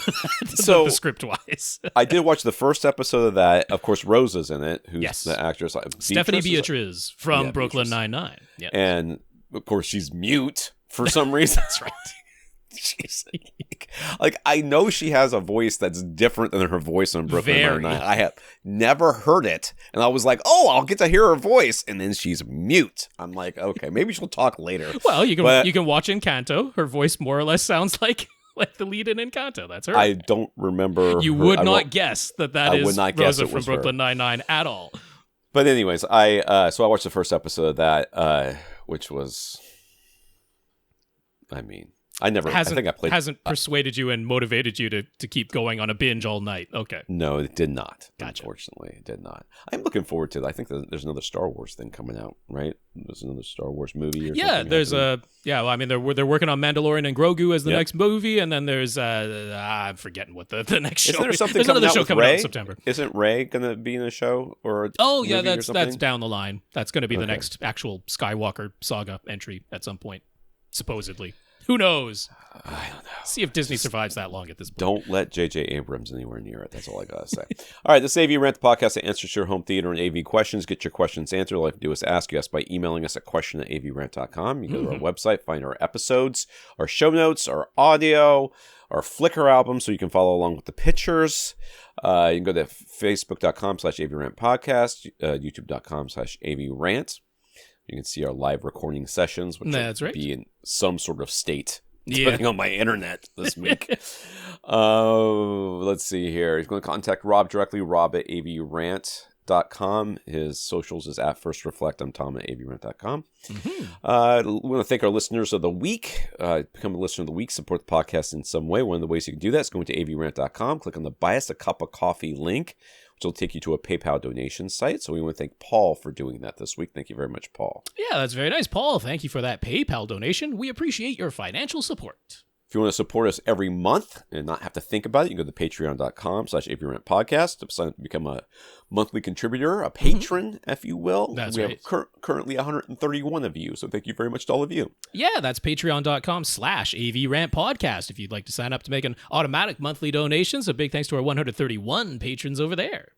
so the script-wise. I did watch the first episode of that. Of course, Rosa's in it, who's the actress. Stephanie Beatriz from Brooklyn Nine-Nine. Yeah. And, of course, she's mute for some reason. That's right. She's like, I know she has a voice that's different than her voice on Brooklyn Nine-Nine. I have never heard it, and I was like, "Oh, I'll get to hear her voice," and then she's mute. I'm like, "Okay, maybe she'll talk later." Well, you can watch Encanto. Her voice more or less sounds like the lead in Encanto. That's her. I don't remember. You would not guess that is Rosa from Brooklyn Nine-Nine at all. But anyways, so I watched the first episode of that, which was, I mean. Hasn't persuaded you and motivated you to keep going on a binge all night. Okay. No, it did not. Gotcha. Unfortunately, it did not. I'm looking forward to it. I think there's another Star Wars thing coming out, right? There's another Star Wars movie or something. There's well, I mean, they're working on Mandalorian and Grogu as the next movie, and then there's I'm forgetting what the next show. Isn't there something there's another show coming Rey? out in September. Isn't Rey gonna be in a show or? Oh yeah, that's down the line. That's going to be the next actual Skywalker saga entry at some point, supposedly. Who knows? I don't know. See if Disney survives that long at this point. Don't let J.J. Abrams anywhere near it. That's all I got to say. All right, this is AVRant, the podcast that answers your home theater and AV questions. Get your questions answered. All you have to do is ask us by emailing us at question@avrant.com. You go to our website, find our episodes, our show notes, our audio, our Flickr album, so you can follow along with the pictures. You can go to facebook.com/AVRant podcast, youtube.com/AVRant. You can see our live recording sessions, which will be in some sort of state, depending on my internet this week. Let's see here. He's going to contact Rob directly, rob@avrant.com. His socials is @FirstReflect. I'm Tom @avrant.com. We want to thank our listeners of the week. Become a listener of the week. Support the podcast in some way. One of the ways you can do that is going to avrant.com. Click on the Buy Us a Cup of Coffee link, which will take you to a PayPal donation site. So we want to thank Paul for doing that this week. Thank you very much, Paul. Yeah, that's very nice, Paul. Thank you for that PayPal donation. We appreciate your financial support. If you want to support us every month and not have to think about it, you can go to patreon.com/AVRant podcast to sign up to become a monthly contributor, a patron, if you will. That's we right. have currently 131 of you, so thank you very much to all of you. Yeah, that's patreon.com/AVRant podcast. If you'd like to sign up to make an automatic monthly donation, so big thanks to our 131 patrons over there.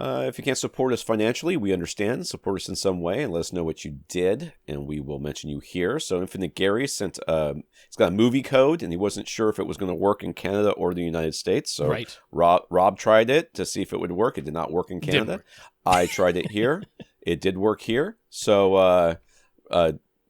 If you can't support us financially, we understand. Support us in some way and let us know what you did, and we will mention you here. So Infinite Gary sent, he's got a movie code, and he wasn't sure if it was going to work in Canada or the United States. So Rob tried it to see if it would work. It did not work in Canada. I tried it here. It did work here. So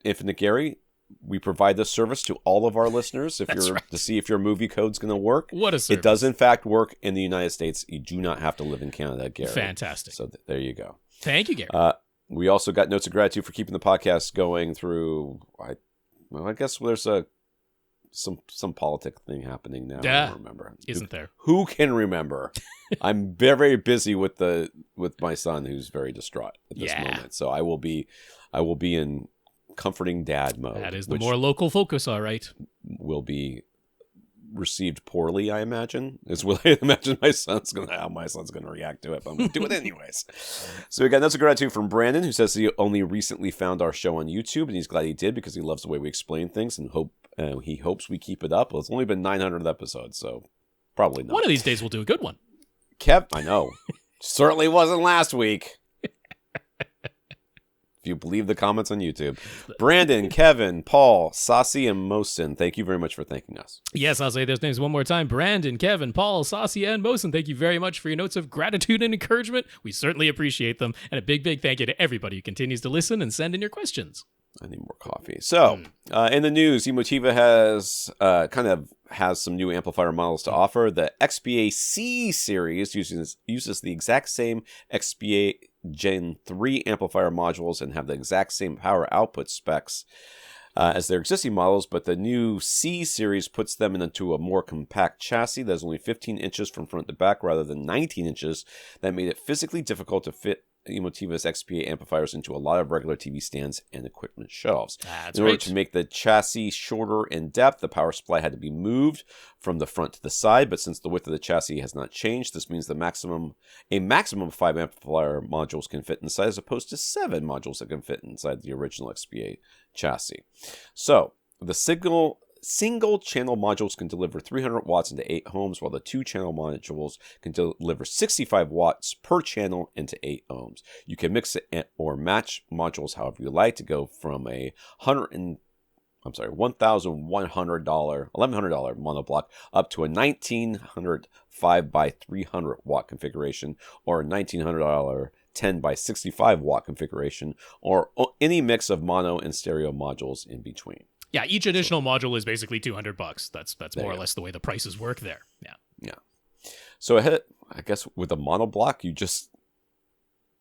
Infinite Gary, we provide this service to all of our listeners to see if your movie code's going to work. What a service. It does, in fact, work in the United States. You do not have to live in Canada, Gary. Fantastic. So there you go. Thank you, Gary. We also got notes of gratitude for keeping the podcast going through. I guess there's some politic thing happening now. Yeah, I don't remember. Isn't there? Who can remember? I'm very, very busy with my son, who's very distraught at this moment. So I will be in comforting dad mode. That is the more local focus, all right. Will be received poorly, I imagine. Is what I imagine how my son's gonna react to it, but I'm gonna do it anyways. So we got notes of gratitude from Brandon, who says he only recently found our show on YouTube, and he's glad he did because he loves the way we explain things and he hopes we keep it up. Well, it's only been 900 episodes, so probably not. One of these days we'll do a good one. Kev, I know. Certainly wasn't last week. If you believe the comments on YouTube. Brandon, Kevin, Paul, Sasi, and Mohsen, thank you very much for thanking us. Yes, I'll say those names one more time. Brandon, Kevin, Paul, Sasi, and Mohsen, thank you very much for your notes of gratitude and encouragement. We certainly appreciate them. And a big, big thank you to everybody who continues to listen and send in your questions. I need more coffee. So, in the news, Emotiva has some new amplifier models to offer. The XPA C Series uses the exact same XPA Gen 3 amplifier modules and have the exact same power output specs as their existing models, but the new C Series puts them into a more compact chassis that is only 15 inches from front to back rather than 19 inches. That made it physically difficult to fit Emotiva's XPA amplifiers into a lot of regular TV stands and equipment shelves. In order to make the chassis shorter in depth, the power supply had to be moved from the front to the side, but since the width of the chassis has not changed, this means a maximum of 5 amplifier modules can fit inside, as opposed to 7 modules that can fit inside the original XPA chassis. So, the single channel modules can deliver 300 watts into 8 ohms, while the 2-channel modules can deliver 65 watts per channel into 8 ohms. You can mix it or match modules however you like to go from a $1,100 monoblock up to a $1,900 5x300 watt configuration, or a $1,900 10x65 watt configuration, or any mix of mono and stereo modules in between. Yeah, each additional module is basically $200. That's more or less the way the prices work there. Yeah. So I guess with a monoblock,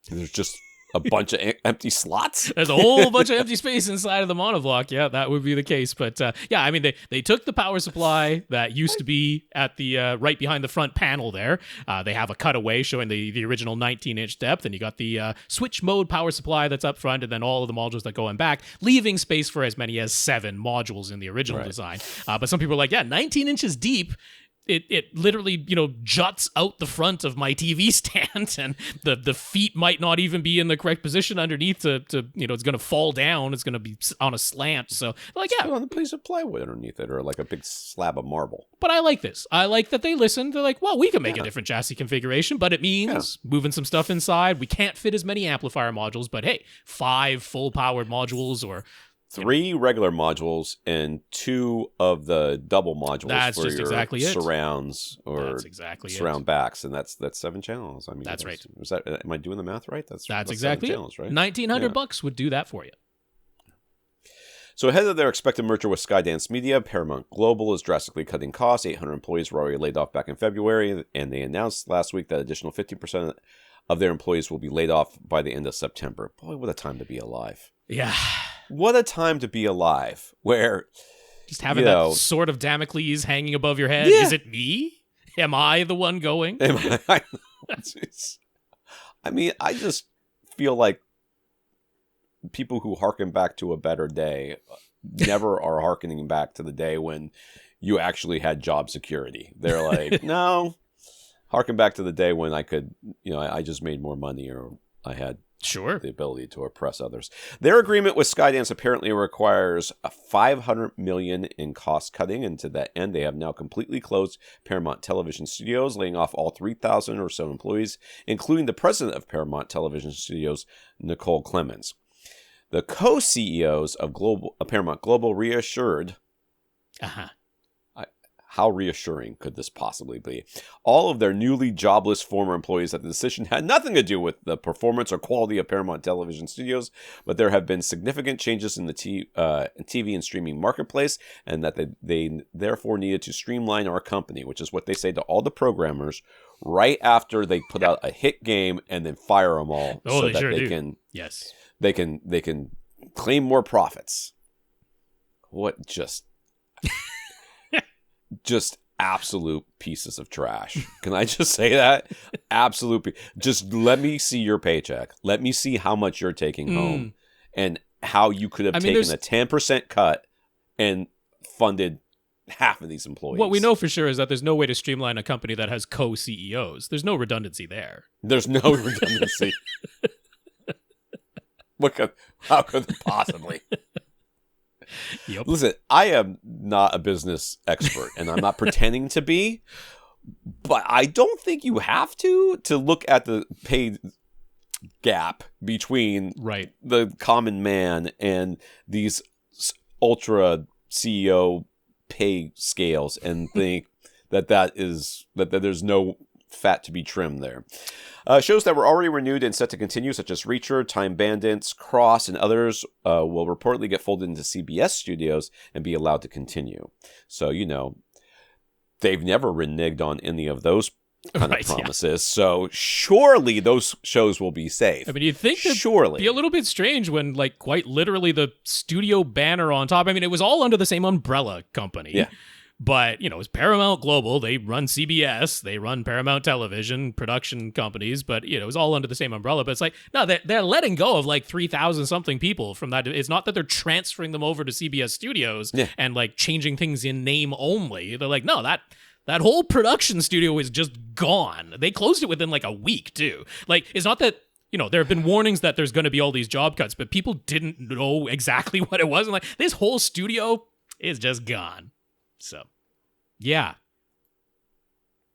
there's just a bunch of empty slots. There's a whole bunch of empty space inside of the monoblock. Yeah, that would be the case. But I mean, they took the power supply that used to be at the right behind the front panel there. They have a cutaway showing the original 19-inch depth, and you got the switch mode power supply that's up front, and then all of the modules that go in back, leaving space for as many as 7 modules in the original design. But some people are like, 19 inches deep. It literally, juts out the front of my TV stand, and the feet might not even be in the correct position underneath to it's going to fall down. It's going to be on a slant. So put on a piece of plywood underneath it, or like a big slab of marble. But I like this. I like that they listened. They're like, well, we can make a different chassis configuration, but it means moving some stuff inside. We can't fit as many amplifier modules, but hey, 5 full powered modules, or 3 regular modules and 2 of the double modules. That's for just your exactly it. Surrounds or surround backs, and that's 7 channels. I mean, that's right. Am I doing the math right? That's exactly 7 channels, right? $1,900 would do that for you. So ahead of their expected merger with Skydance Media, Paramount Global is drastically cutting costs. 800 employees were already laid off back in February, and they announced last week that additional 15% of their employees will be laid off by the end of September. Boy, what a time to be alive. Yeah. What a time to be alive, where just having that sword of Damocles hanging above your head. Is it me? Am I the one going? I mean, I just feel like people who harken back to a better day never are harkening back to the day when you actually had job security. They're like, no, harken back to the day when I could, I just made more money, or I had the ability to oppress others. Their agreement with Skydance apparently requires a $500 million in cost cutting, and to that end, they have now completely closed Paramount Television Studios, laying off all 3,000 or so employees, including the president of Paramount Television Studios, Nicole Clemens. The co-CEOs of Paramount Global reassured. How reassuring could this possibly be? All of their newly jobless former employees that the decision had nothing to do with the performance or quality of Paramount Television Studios, but there have been significant changes in the TV and streaming marketplace, and that they therefore needed to streamline our company, which is what they say to all the programmers right after they put out a hit game and then fire them all so they that sure they do. can Yes. they can claim more profits. What just absolute pieces of trash. Can I just say that? Absolute. Just let me see your paycheck. Let me see how much you're taking home and how you could have taken a 10% cut and funded half of these employees. What we know for sure is that there's no way to streamline a company that has co-CEOs. There's no redundancy there. There's no redundancy. How could it possibly? Yep. Listen, I am not a business expert, and I'm not pretending to be, but I don't think you have to look at the pay gap between the common man and these ultra CEO pay scales and think that there's no fat to be trimmed there. Shows that were already renewed and set to continue, such as Reacher, Time Bandits, Cross, and others, will reportedly get folded into CBS Studios and be allowed to continue. So, they've never reneged on any of those kind of promises. Yeah. So surely those shows will be safe. I mean, you'd think that'd be a little bit strange when, quite literally the studio banner on top. I mean, it was all under the same umbrella company. Yeah. But, it's Paramount Global. They run CBS. They run Paramount Television, production companies. But, it was all under the same umbrella. But it's no, they're letting go of 3,000-something people from that. It's not that they're transferring them over to CBS Studios and, changing things in name only. They're no, that whole production studio is just gone. They closed it within, a week, too. It's not that... there have been warnings that there's going to be all these job cuts, but people didn't know exactly what it was. And, this whole studio is just gone. So, yeah.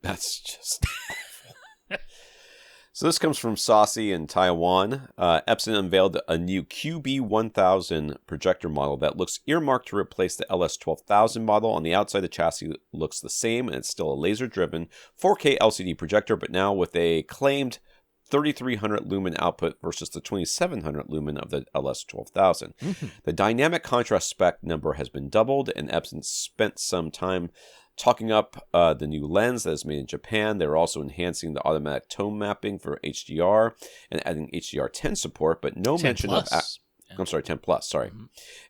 That's just awful. So this comes from Sasi in Taiwan. Epson unveiled a new QB1000 projector model that looks earmarked to replace the LS12000 model. On the outside, the chassis looks the same, and it's still a laser-driven 4K LCD projector, but now with a claimed 3,300 lumen output versus the 2,700 lumen of the LS12000. Mm-hmm. The dynamic contrast spec number has been doubled, and Epson spent some time talking up the new lens that is made in Japan. They're also enhancing the automatic tone mapping for HDR and adding HDR10 support, but no mention of... I'm sorry, 10 plus, sorry. Mm-hmm.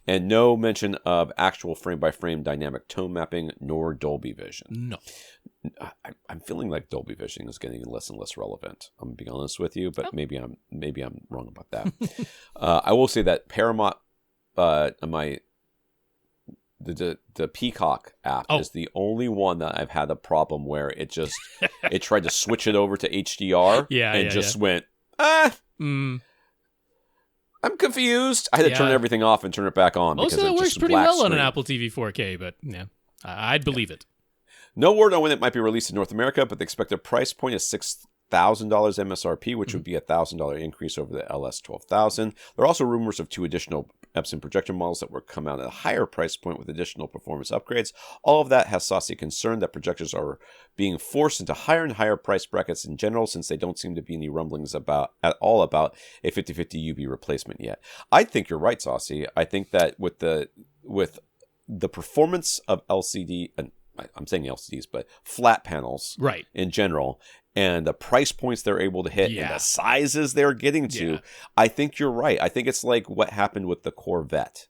And no mention of actual frame-by-frame dynamic tone mapping nor Dolby Vision. No. I'm feeling like Dolby Vision is getting less and less relevant. I'm going to be honest with you, but maybe I'm wrong about that. I will say that Paramount, the Peacock app is the only one that I've had a problem where it tried to switch it over to HDR went, I'm confused. I had to turn everything off and turn it back on. Most of it works pretty well on an Apple TV 4K, but I'd believe it. No word on when it might be released in North America, but the expected price point is $6,000 MSRP, which would be a $1,000 increase over the LS12000. There are also rumors of 2 additional Epson projector models that will come out at a higher price point with additional performance upgrades. All of that has Sasi concerned that projectors are being forced into higher and higher price brackets in general, since they don't seem to be any rumblings at all about a 50/50 UV replacement yet. I think you're right, Sasi. I think that with the performance of LCD, and I'm saying LCDs, but flat panels in general, and the price points they're able to hit and the sizes they're getting to, I think you're right. I think it's like what happened with the Corvette.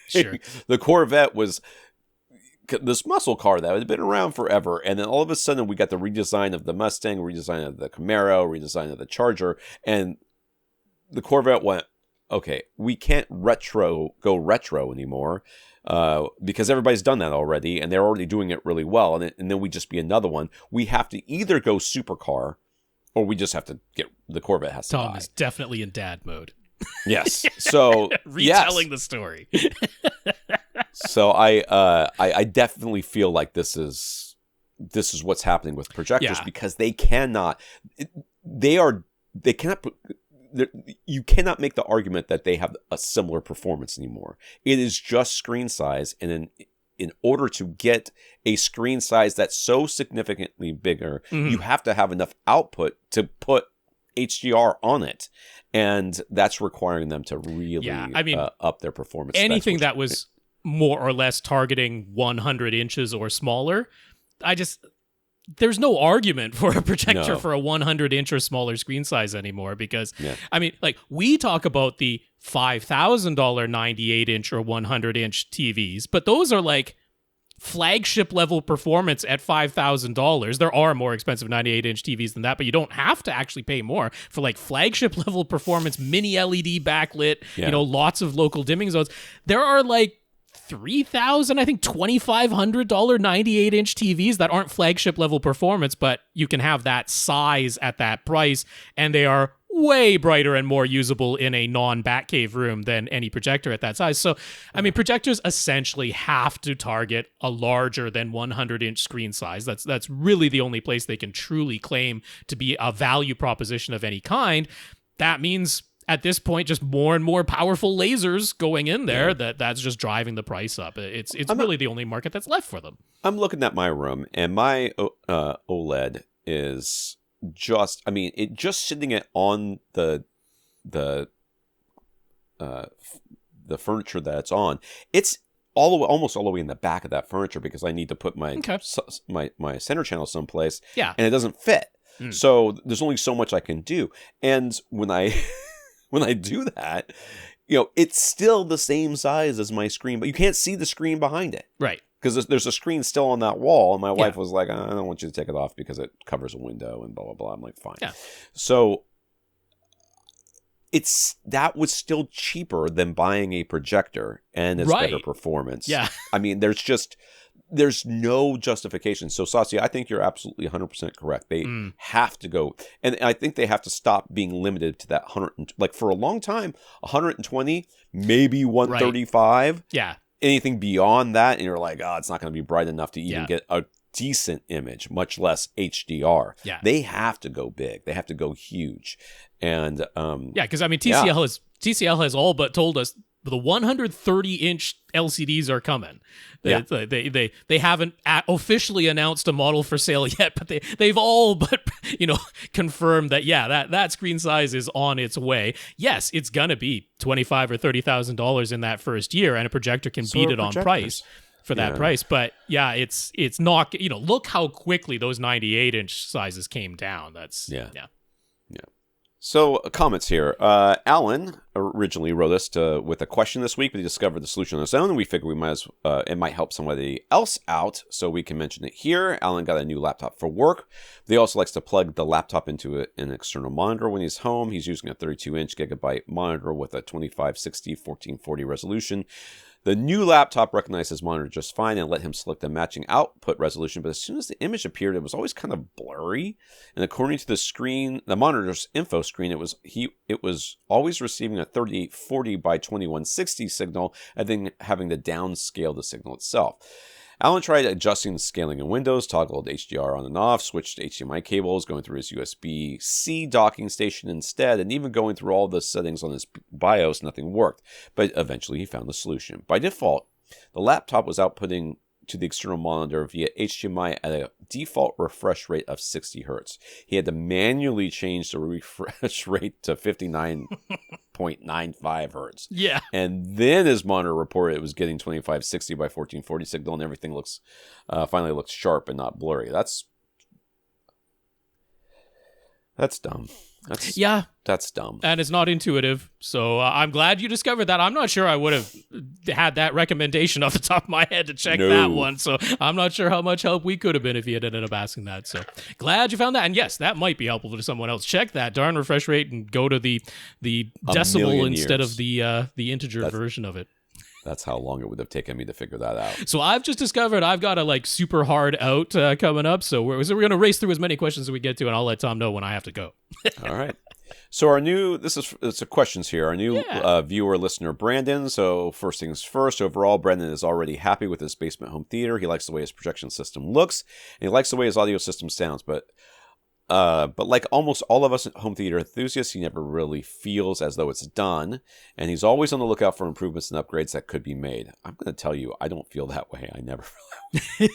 Sure. The Corvette was this muscle car that had been around forever, and then all of a sudden we got the redesign of the Mustang, redesign of the Camaro, redesign of the Charger, and the Corvette went, okay, we can't go retro anymore. Because everybody's done that already, and they're already doing it really well, and then we just be another one. We have to either go supercar, or we just have to get the Corvette has to die. Tom is definitely in dad mode. Yes, so retelling the story. So I definitely feel like this is what's happening with projectors because they cannot. You cannot make the argument that they have a similar performance anymore. It is just screen size and in order to get a screen size that's so significantly bigger, you have to have enough output to put HDR on it. And that's requiring them to really up their performance. Anything that was more or less targeting 100 inches or smaller, there's no argument for a projector for a 100-inch or smaller screen size anymore, because, I mean, like, we talk about the $5,000 98-inch or 100-inch TVs, but those are like flagship level performance at $5,000. There are more expensive 98-inch TVs than that, but you don't have to actually pay more for like flagship level performance, mini LED backlit, lots of local dimming zones. There are like $3,000, I think $2,500 98-inch TVs that aren't flagship level performance, but you can have that size at that price, and they are way brighter and more usable in a non-Batcave room than any projector at that size. So, I mean, projectors essentially have to target a larger than 100-inch screen size. That's really the only place they can truly claim to be a value proposition of any kind. That means, at this point, just more and more powerful lasers going in there. That's just driving the price up. It's really the only market that's left for them. I'm looking at my room, and my OLED is just sitting it on the furniture that it's on. It's almost all the way in the back of that furniture, because I need to put my center channel someplace. Yeah, and it doesn't fit. So there's only so much I can do. And when I do that, it's still the same size as my screen, but you can't see the screen behind it. Right. Because there's a screen still on that wall, and my wife was like, I don't want you to take it off because it covers a window and blah, blah, blah. I'm like, fine. Yeah. So that was still cheaper than buying a projector and it's better performance. Yeah. I mean, there's no justification. So, Sasi, I think you're absolutely 100% correct. They have to go, and I think they have to stop being limited to that 100. Like, for a long time, 120, maybe 135. Right. Yeah. Anything beyond that, and you're like, it's not going to be bright enough to even get a decent image, much less HDR. Yeah. They have to go big. They have to go huge. And because I mean, TCL has all but told us the 130-inch LCDs are coming. They haven't officially announced a model for sale yet, but they've all but confirmed that that screen size is on its way. Yes, it's gonna be $25,000 or $30,000 in that first year, and a projector can beat it on price for that price. But it's not. Look how quickly those 98-inch sizes came down. That's So, comments here. Alan originally wrote us with a question this week, but he discovered the solution on his own, and we figured it might help somebody else out, so we can mention it here. Alan got a new laptop for work. He also likes to plug the laptop into an external monitor when he's home. He's using a 32-inch gigabyte monitor with a 2560 1440 resolution. The new laptop recognized his monitor just fine and let him select a matching output resolution, but as soon as the image appeared, it was always kind of blurry. And according to the monitor's info screen, it was always receiving a 3840 by 2160 signal and then having to downscale the signal itself. Alan tried adjusting the scaling in Windows, toggled HDR on and off, switched HDMI cables, going through his USB-C docking station instead, and even going through all the settings on his BIOS, nothing worked. But eventually he found the solution. By default, the laptop was outputting to the external monitor via HDMI at a default refresh rate of 60 Hz. He had to manually change the refresh rate to 59.95 Hz. Yeah. And then his monitor reported it was getting 2560 by 1440 signal, and everything finally looks sharp and not blurry. That's dumb. That's dumb. And it's not intuitive. So I'm glad you discovered that. I'm not sure I would have had that recommendation off the top of my head to check that one. So I'm not sure how much help we could have been if you had ended up asking that. So glad you found that. And yes, that might be helpful to someone else. Check that darn refresh rate and go to the decimal instead of the integer version of it. That's how long it would have taken me to figure that out. So I've just discovered I've got a super hard out coming up. So we're going to race through as many questions as we get to, and I'll let Tom know when I have to go. All right. So it's a questions here. Our new viewer listener, Brandon. So first things first, overall, Brandon is already happy with his basement home theater. He likes the way his projection system looks, and he likes the way his audio system sounds. But But like almost all of us home theater enthusiasts, he never really feels as though it's done, and he's always on the lookout for improvements and upgrades that could be made. I'm going to tell you, I don't feel that way. I never feel that way.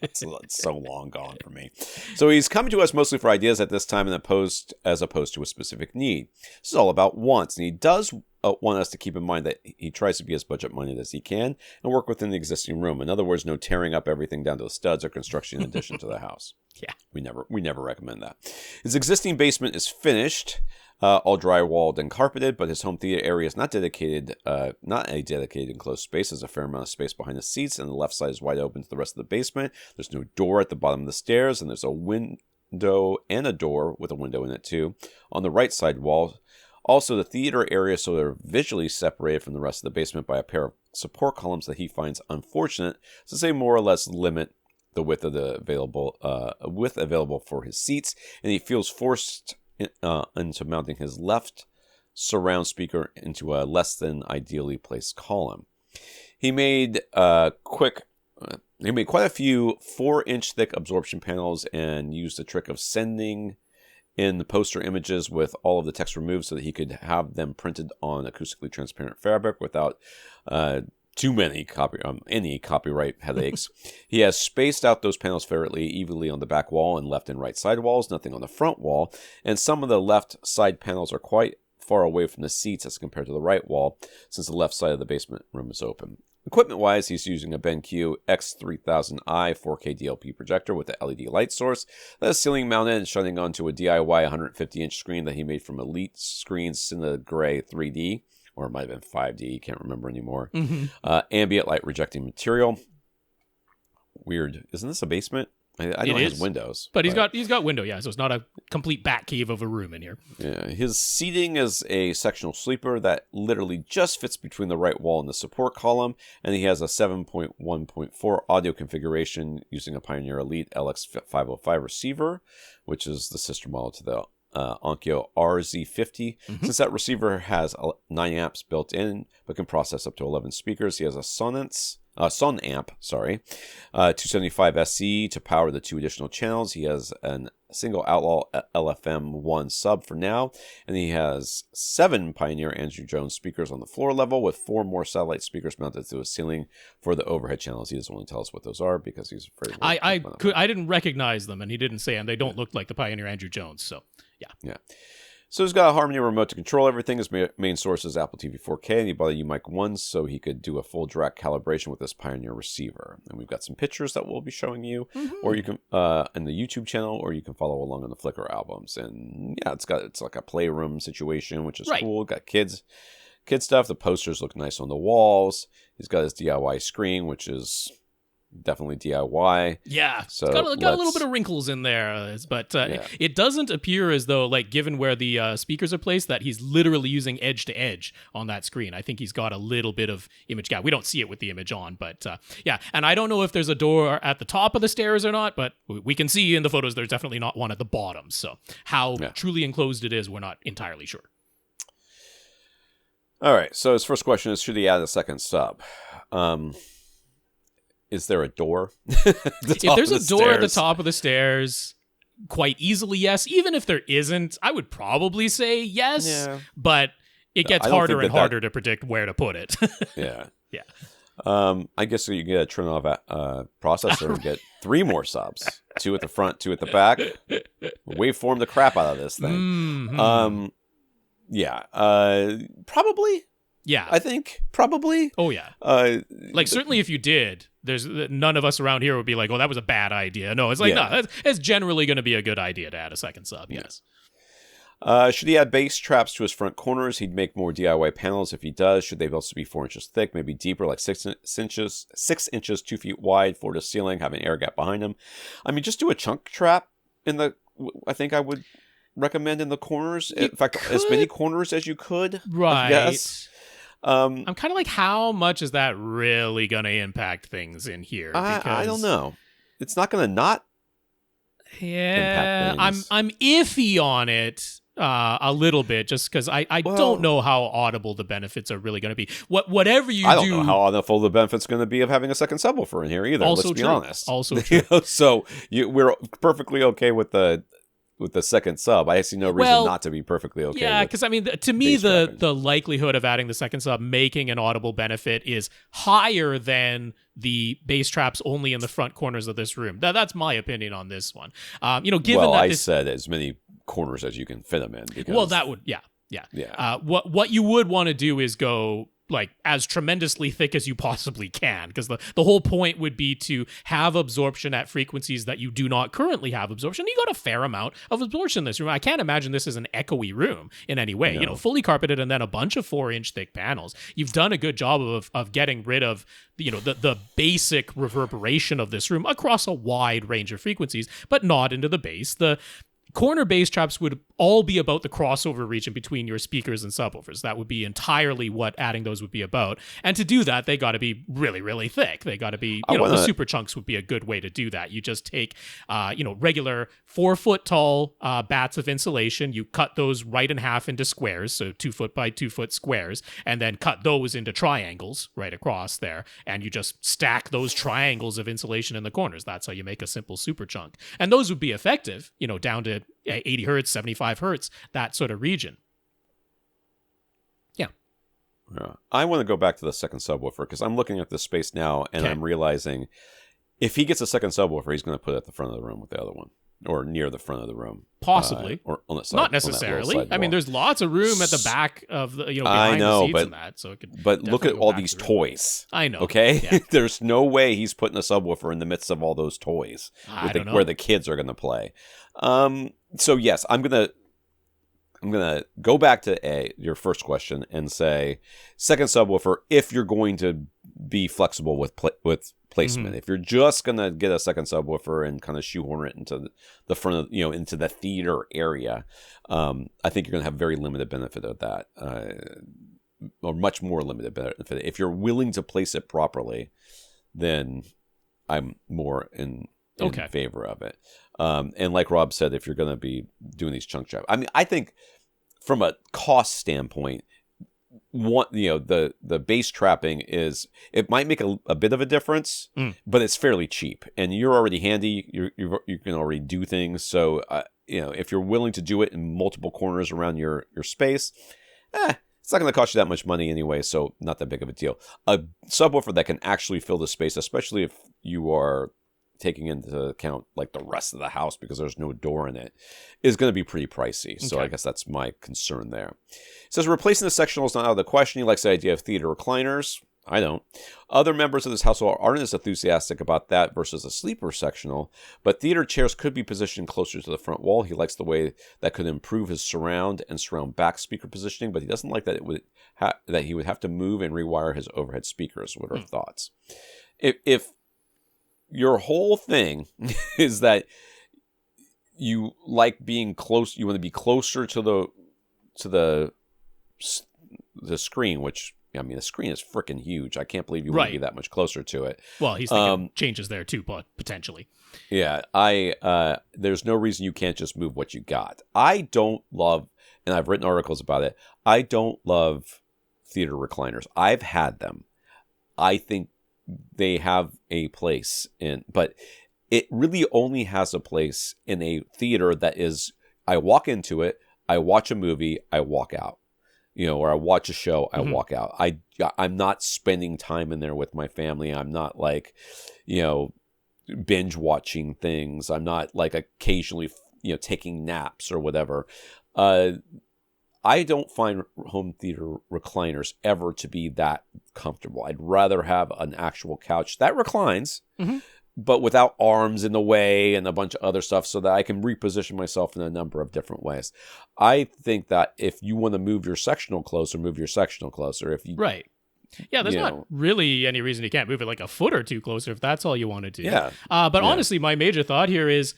It's so long gone for me. So he's coming to us mostly for ideas at this time, as opposed to a specific need. This is all about wants, and he does want us to keep in mind that he tries to be as budget-minded as he can and work within the existing room. In other words, no tearing up everything down to the studs or construction in addition to the house. Yeah, we never recommend that. His existing basement is finished, all drywalled and carpeted, but his home theater area is not a dedicated enclosed space. There's a fair amount of space behind the seats, and the left side is wide open to the rest of the basement. There's no door at the bottom of the stairs, and there's a window and a door with a window in it too on the right side wall. Also, the theater area is sort of visually separated from the rest of the basement by a pair of support columns that he finds unfortunate, to say more or less limit the width available for his seats, and he feels forced into mounting his left surround speaker into a less than ideally placed column. He made quite a few 4-inch thick absorption panels and used the trick of sending in the poster images with all of the text removed so that he could have them printed on acoustically transparent fabric without too many any copyright headaches. He has spaced out those panels fairly evenly on the back wall and left and right side walls, nothing on the front wall, and some of the left side panels are quite far away from the seats as compared to the right wall, since the left side of the basement room is open. Equipment-wise, he's using a BenQ X3000i 4K DLP projector with a LED light source that is ceiling mounted and shining onto a DIY 150-inch screen that he made from Elite Screens Cinegray 3D, or it might have been 5D, can't remember anymore. Ambient light rejecting material. Weird. Isn't this a basement? I know it has windows. But he's got window, yeah, so it's not a complete bat cave of a room in here. Yeah, his seating is a sectional sleeper that literally just fits between the right wall and the support column, and he has a 7.1.4 audio configuration using a Pioneer Elite LX505 receiver, which is the sister model to the Onkyo RZ50. Since that receiver has 9 amps built in, but can process up to 11 speakers, he has a Sonamp, 275 SE to power the 2 additional channels. He has a single Outlaw LFM1 sub for now, and he has 7 Pioneer Andrew Jones speakers on the floor level with 4 more satellite speakers mounted to a ceiling for the overhead channels. He doesn't want to tell us what those are because he's afraid. I didn't recognize them, and he didn't say, and they don't look like the Pioneer Andrew Jones. So yeah. So he's got a Harmony remote to control everything. His main source is Apple TV 4K, and he bought a UMic 1 so he could do a full direct calibration with this Pioneer receiver. And we've got some pictures that we'll be showing you, or you can in the YouTube channel, or you can follow along on the Flickr albums. And yeah, it's like a playroom situation, which is cool. Got kids stuff. The posters look nice on the walls. He's got his DIY screen, which is definitely DIY. Yeah, so got a little bit of wrinkles in there, but it doesn't appear as though, like, given where the speakers are placed, that he's literally using edge to edge on that screen. I think he's got a little bit of image gap. We don't see it with the image on, but yeah. And I don't know if there's a door at the top of the stairs or not, but we can see in the photos there's definitely not one at the bottom. So how truly enclosed it is, we're not entirely sure. All right, so his first question is, should he add a second sub? Is there a door? If there's a door at the top of the stairs, quite easily, yes. Even if there isn't, I would probably say yes. Yeah. But it gets harder and harder to predict where to put it. Yeah. Yeah. I guess you get a Trinnov processor and get 3 more subs. 2 at the front, 2 at the back. Waveform the crap out of this thing. Probably. Yeah. I think probably. Oh, yeah. Like, certainly if you did, there's none of us around here would be like, oh, that was a bad idea. No, it's like, no, it's generally going to be a good idea to add a second sub, yes. Should he add bass traps to his front corners? He'd make more DIY panels if he does. Should they also be 4 inches thick, maybe deeper, like 6 inches, 2 feet wide, floor to ceiling, have an air gap behind them? I mean, just do a chunk trap I think I would recommend in the corners. In fact, as many corners as you could. Right. Yes. I'm kind of like, how much is that really going to impact things in here? I don't know. It's not going to not impact things. I'm iffy on it a little bit, just because I don't know how audible the benefits are really going to be. Whatever you do, I don't know how audible the benefits going to be of having a second subwoofer in here either. Let's be honest. Also true. So we're perfectly okay with the with the second sub. I see no reason not to be perfectly okay. Yeah, because I mean, to me, trapping. the likelihood of adding the second sub making an audible benefit is higher than the bass traps only in the front corners of this room. That's my opinion on this one. Given that I said as many corners as you can fit them in. Because, that would, yeah. What you would want to do is go like as tremendously thick as you possibly can, because the whole point would be to have absorption at frequencies that you do not currently have absorption. You got a fair amount of absorption in this room. I can't imagine this is an echoey room in any way. No. Fully carpeted and then a bunch of 4-inch thick panels. You've done a good job of getting rid of the basic reverberation of this room across a wide range of frequencies, but not into the bass. The corner bass traps would all be about the crossover region between your speakers and subwoofers. That would be entirely what adding those would be about. And to do that, they got to be really, really thick. They got to be, the super chunks would be a good way to do that. You just take, regular 4-foot tall bats of insulation. You cut those right in half into squares, so 2-foot by 2-foot squares, and then cut those into triangles right across there. And you just stack those triangles of insulation in the corners. That's how you make a simple super chunk. And those would be effective, down to 80 hertz, 75 hertz, that sort of region. Yeah. I want to go back to the second subwoofer because I'm looking at this space now and I'm realizing if he gets a second subwoofer, he's going to put it at the front of the room with the other one or near the front of the room. Possibly. Or on the side. Not necessarily. I mean, there's lots of room at the back of the, behind the seats and that. So it could look at all these toys. I know. Okay? Yeah. There's no way he's putting a subwoofer in the midst of all those toys where the kids are going to play. So yes, I'm gonna go back to your first question and say second subwoofer if you're going to be flexible with placement. Mm-hmm. If you're just gonna get a second subwoofer and kind of shoehorn it into the front of into the theater area, I think you're gonna have very limited benefit of that, or much more limited benefit. If you're willing to place it properly, then I'm more in favor of it. And like Rob said, if you're going to be doing these chunk jobs, I mean, I think from a cost standpoint, the bass trapping it might make a bit of a difference, but it's fairly cheap, and you're already handy. You can already do things. So if you're willing to do it in multiple corners around your space, it's not going to cost you that much money anyway. So not that big of a deal. A subwoofer that can actually fill the space, especially if you are taking into account like the rest of the house because there's no door in it, is going to be pretty pricey. So I guess that's my concern there. It says replacing the sectional is not out of the question. He likes the idea of theater recliners. I don't. Other members of this household aren't as enthusiastic about that versus a sleeper sectional, but theater chairs could be positioned closer to the front wall. He likes the way that could improve his surround and surround back speaker positioning, but he doesn't like that that he would have to move and rewire his overhead speakers. What are thoughts? If your whole thing is that you like being close, you want to be closer to the screen, which I mean, the screen is freaking huge. I can't believe you want to be that much closer to it. Well, he's thinking changes there too, but potentially. Yeah, there's no reason you can't just move what you got. I don't love, and I've written articles about it, I don't love theater recliners. I've had them. I think they have a place but it really only has a place in a theater that is, I walk into it, I watch a movie, I walk out, or I watch a show, I walk out. I'm not spending time in there with my family. I'm not like, binge watching things. I'm not like occasionally, taking naps or whatever. I don't find home theater recliners ever to be that comfortable. I'd rather have an actual couch that reclines, but without arms in the way and a bunch of other stuff so that I can reposition myself in a number of different ways. I think that if you want to move your sectional closer, move your sectional closer. If you Right. Yeah, there's not really any reason you can't move it like a foot or two closer if that's all you want to do. Yeah. But honestly, my major thought here is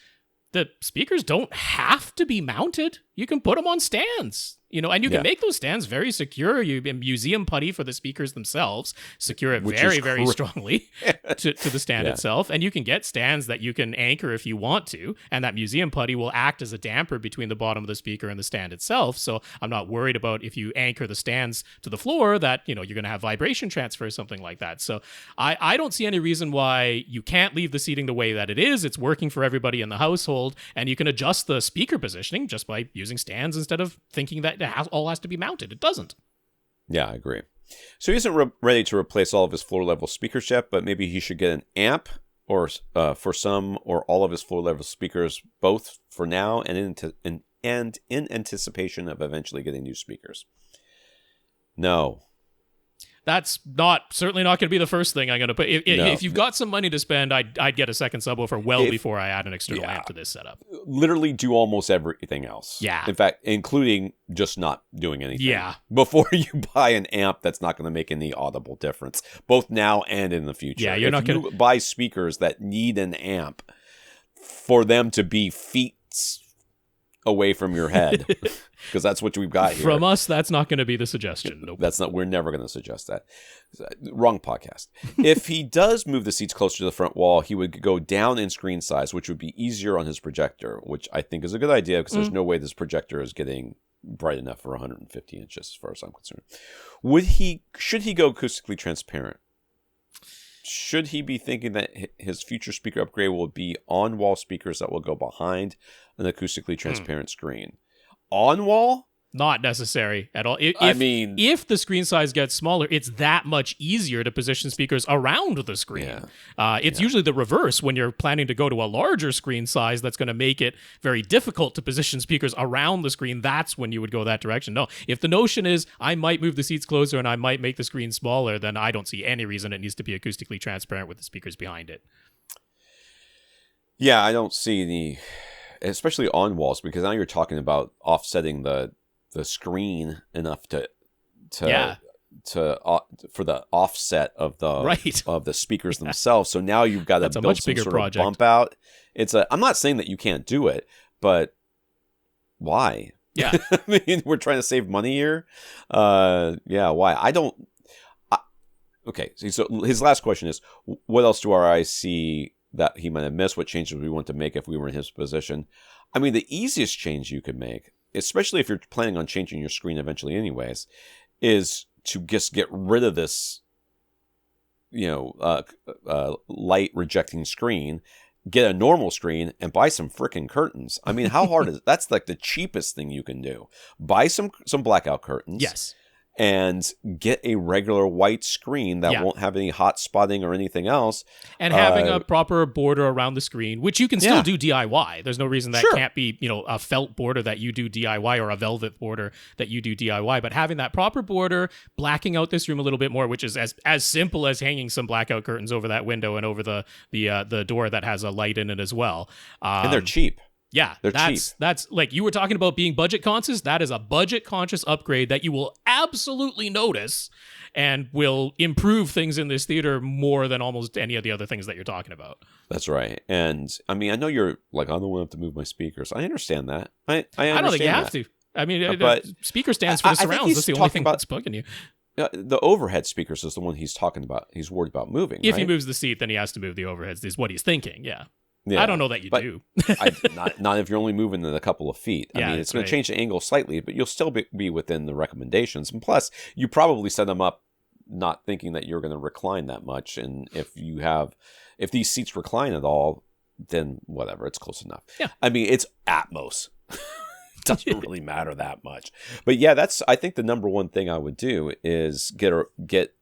the speakers don't have to be mounted. You can put them on stands. And you can Yeah. make those stands very secure. You museum putty for the speakers themselves, secure it Which very, is very strongly to the stand Yeah. itself. And you can get stands that you can anchor if you want to. And that museum putty will act as a damper between the bottom of the speaker and the stand itself. So I'm not worried about if you anchor the stands to the floor that, you're going to have vibration transfer or something like that. So I don't see any reason why you can't leave the seating the way that it is. It's working for everybody in the household. And you can adjust the speaker positioning just by using stands instead of thinking that it all has to be mounted. It doesn't. Yeah, I agree. So he isn't ready to replace all of his floor-level speakers yet, but maybe he should get an amp or for some or all of his floor-level speakers, both for now and in anticipation of eventually getting new speakers. No. That's certainly not going to be the first thing I'm going to put. If you've got some money to spend, I'd get a second subwoofer before I add an external amp to this setup. Literally do almost everything else. Yeah. In fact, including just not doing anything. Yeah. Before you buy an amp that's not going to make any audible difference, both now and in the future. Yeah, you're not going to buy speakers that need an amp for them to be feet away from your head, because that's what we've got here. From us, that's not going to be the suggestion. Nope. We're never going to suggest that. Wrong podcast. If he does move the seats closer to the front wall, he would go down in screen size, which would be easier on his projector, which I think is a good idea because there's no way this projector is getting bright enough for 150 inches as far as I'm concerned. Should he go acoustically transparent? Should he be thinking that his future speaker upgrade will be on-wall speakers that will go behind an acoustically transparent screen? On-wall? Not necessary at all. If the screen size gets smaller, it's that much easier to position speakers around the screen. Yeah. It's usually the reverse when you're planning to go to a larger screen size that's going to make it very difficult to position speakers around the screen. That's when you would go that direction. No, if the notion is I might move the seats closer and I might make the screen smaller, then I don't see any reason it needs to be acoustically transparent with the speakers behind it. Yeah, I don't see any, especially on walls, because now you're talking about offsetting the screen enough for the offset of the speakers themselves. So now you've got to build some sort of bump out. I'm not saying that you can't do it, but why? Yeah. I mean, we're trying to save money here. Why? Okay. So his last question is, what else do our eyes see that he might have missed? What changes we want to make if we were in his position? I mean, the easiest change you could make, especially if you're planning on changing your screen eventually anyways, is to just get rid of this, light rejecting screen, get a normal screen, and buy some frickin' curtains. I mean, how hard is it? That's like the cheapest thing you can do. Buy some blackout curtains. Yes. And get a regular white screen that won't have any hot spotting or anything else. And having a proper border around the screen, which you can still do DIY. There's no reason that can't be, a felt border that you do DIY or a velvet border that you do DIY. But having that proper border, blacking out this room a little bit more, which is as simple as hanging some blackout curtains over that window and over the door that has a light in it as well. And they're cheap. Yeah, that's like you were talking about being budget conscious. That is a budget conscious upgrade that you will absolutely notice and will improve things in this theater more than almost any of the other things that you're talking about. That's right. And I mean, I know you're like, I don't want to move my speakers. I understand that. I understand. I don't think you have to. I mean, but speaker stands for the surrounds. That's the only thing that's bugging you. The overhead speakers is the one he's talking about. He's worried about moving. If he moves the seat, then he has to move the overheads. Is what he's thinking. Yeah. I don't know that you do. not if you're only moving it a couple of feet. I mean, it's going to change the angle slightly, but you'll still be within the recommendations. And plus, you probably set them up not thinking that you're going to recline that much. And if these seats recline at all, then whatever, it's close enough. Yeah. I mean, it's Atmos. Doesn't really matter that much. But yeah, I think the number one thing I would do is get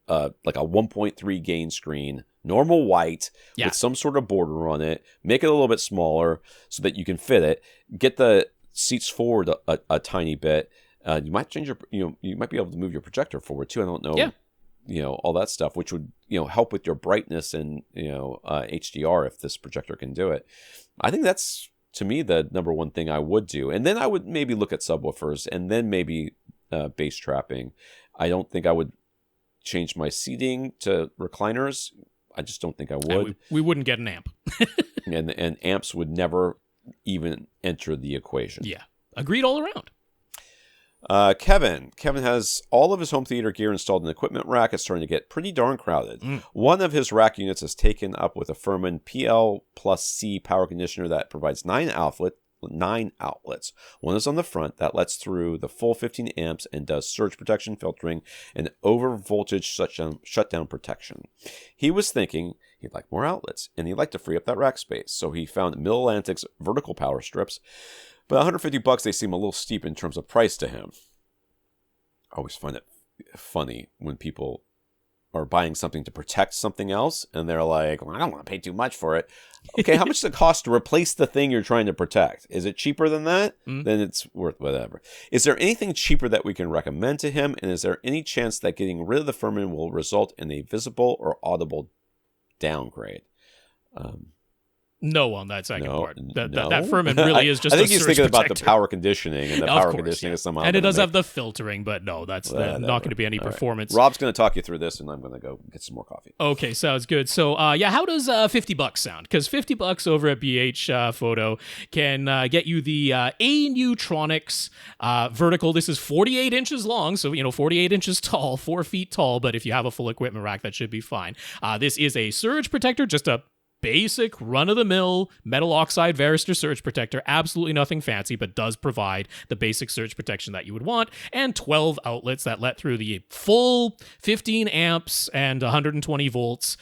like a 1.3 gain screen, normal white with some sort of border on it, make it a little bit smaller so that you can fit it, get the seats forward a tiny bit. You might change you might be able to move your projector forward too. I don't know. Yeah. All that stuff, which would, help with your brightness and, HDR if this projector can do it. I think that's, to me, the number one thing I would do. And then I would maybe look at subwoofers and then maybe bass trapping. I don't think I would change my seating to recliners. I just don't think I would. We wouldn't get an amp. and amps would never even enter the equation. Yeah. Agreed all around. Kevin has all of his home theater gear installed in the equipment rack. It's starting to get pretty darn crowded. One of his rack units is taken up with a Furman PL+C power conditioner that provides 9 outlets. One is on the front that lets through the full 15 amps and does surge protection, filtering, and over voltage shutdown protection. He was thinking he'd like more outlets, and he'd like to free up that rack space. So he found Mid-Atlantic's vertical power strips. But $150, they seem a little steep in terms of price to him. I always find it funny when people are buying something to protect something else, and they're like, well, I don't want to pay too much for it. Okay, how much does it cost to replace the thing you're trying to protect? Is it cheaper than that? Then it's worth whatever. Is there anything cheaper that we can recommend to him? And is there any chance that getting rid of the Furman will result in a visible or audible downgrade? No, on that second part. No. That Furman really is just I think a he's surge thinking about protector. the power conditioning, and the power conditioning is somehow. And it does have the filtering, but no, that's not going to be any performance. Right. Rob's going to talk you through this, and I'm going to go get some more coffee. Okay, sounds good. So, how does $50 sound? Because $50 over at BH Photo can get you the AVRant vertical. This is 48 inches long, so 48 inches tall, 4 feet tall. But if you have a full equipment rack, that should be fine. This is a surge protector, just a basic run-of-the-mill metal oxide varistor surge protector. Absolutely nothing fancy, but does provide the basic surge protection that you would want, and 12 outlets that let through the full 15 amps and 120 volts.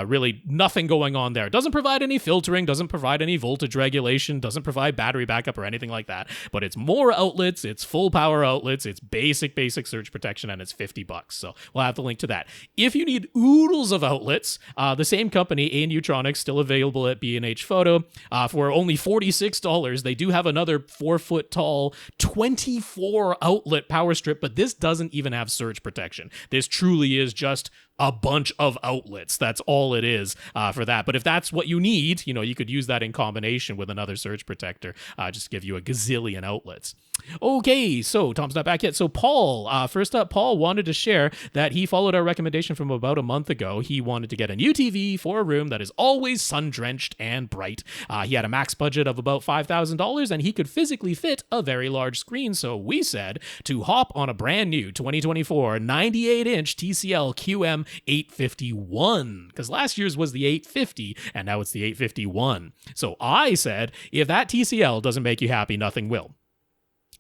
Really nothing going on there. Doesn't provide any filtering, doesn't provide any voltage regulation, doesn't provide battery backup or anything like that, but it's more outlets, it's full power outlets, it's basic surge protection, and it's $50. So we'll have the link to that. If you need oodles of outlets, the same company, AVRant, still available at B&H Photo for only $46. They do have another 4-foot tall 24 outlet power strip, but this doesn't even have surge protection. This truly is just a bunch of outlets. That's all it is for that. But if that's what you need, you could use that in combination with another surge protector, just to give you a gazillion outlets. Okay, so Tom's not back yet. So Paul, first up, Paul wanted to share that he followed our recommendation from about a month ago. He wanted to get a new TV for a room that is always sun-drenched and bright. He had a max budget of about $5,000, and he could physically fit a very large screen. So we said to hop on a brand new 2024 98-inch TCL QM851, because last year's was the 850, and now it's the 851. So I said, if that TCL doesn't make you happy, nothing will.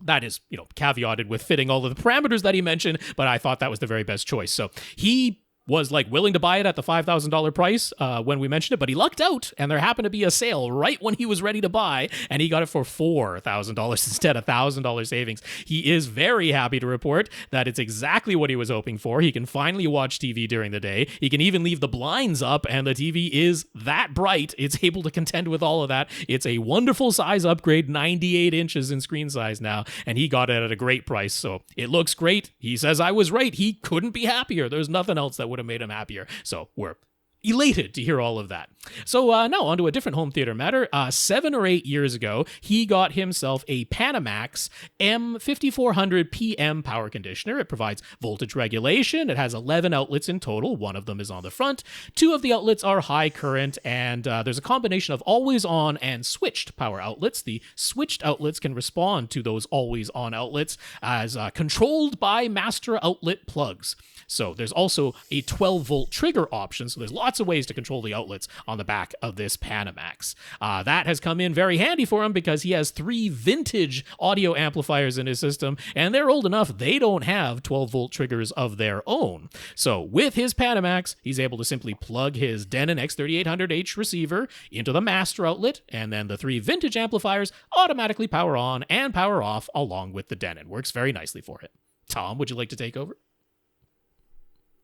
That is, caveated with fitting all of the parameters that he mentioned, but I thought that was the very best choice. So he was willing to buy it at the $5,000 price when we mentioned it, but he lucked out, and there happened to be a sale right when he was ready to buy, and he got it for $4,000 instead, $1,000 savings. He is very happy to report that it's exactly what he was hoping for. He can finally watch TV during the day. He can even leave the blinds up, and the TV is that bright. It's able to contend with all of that. It's a wonderful size upgrade, 98 inches in screen size now, and he got it at a great price, so it looks great. He says I was right. He couldn't be happier. There's nothing else that would have made him happier. So we're elated to hear all of that. So now on to a different home theater matter. 7 or 8 years ago, he got himself a Panamax M5400 PM power conditioner. It provides voltage regulation. It has 11 outlets in total. One of them is on the front. 2 of the outlets are high current, and there's a combination of always on and switched power outlets. The switched outlets can respond to those always on outlets as controlled by master outlet plugs. So there's also a 12 volt trigger option. So there's lots of ways to control the outlets on the back of this Panamax. That has come in very handy for him because he has 3 vintage audio amplifiers in his system, and they're old enough they don't have 12 volt triggers of their own. So with his Panamax, he's able to simply plug his Denon X3800H receiver into the master outlet, and then the 3 vintage amplifiers automatically power on and power off along with the Denon. Works very nicely for him. Tom, would you like to take over?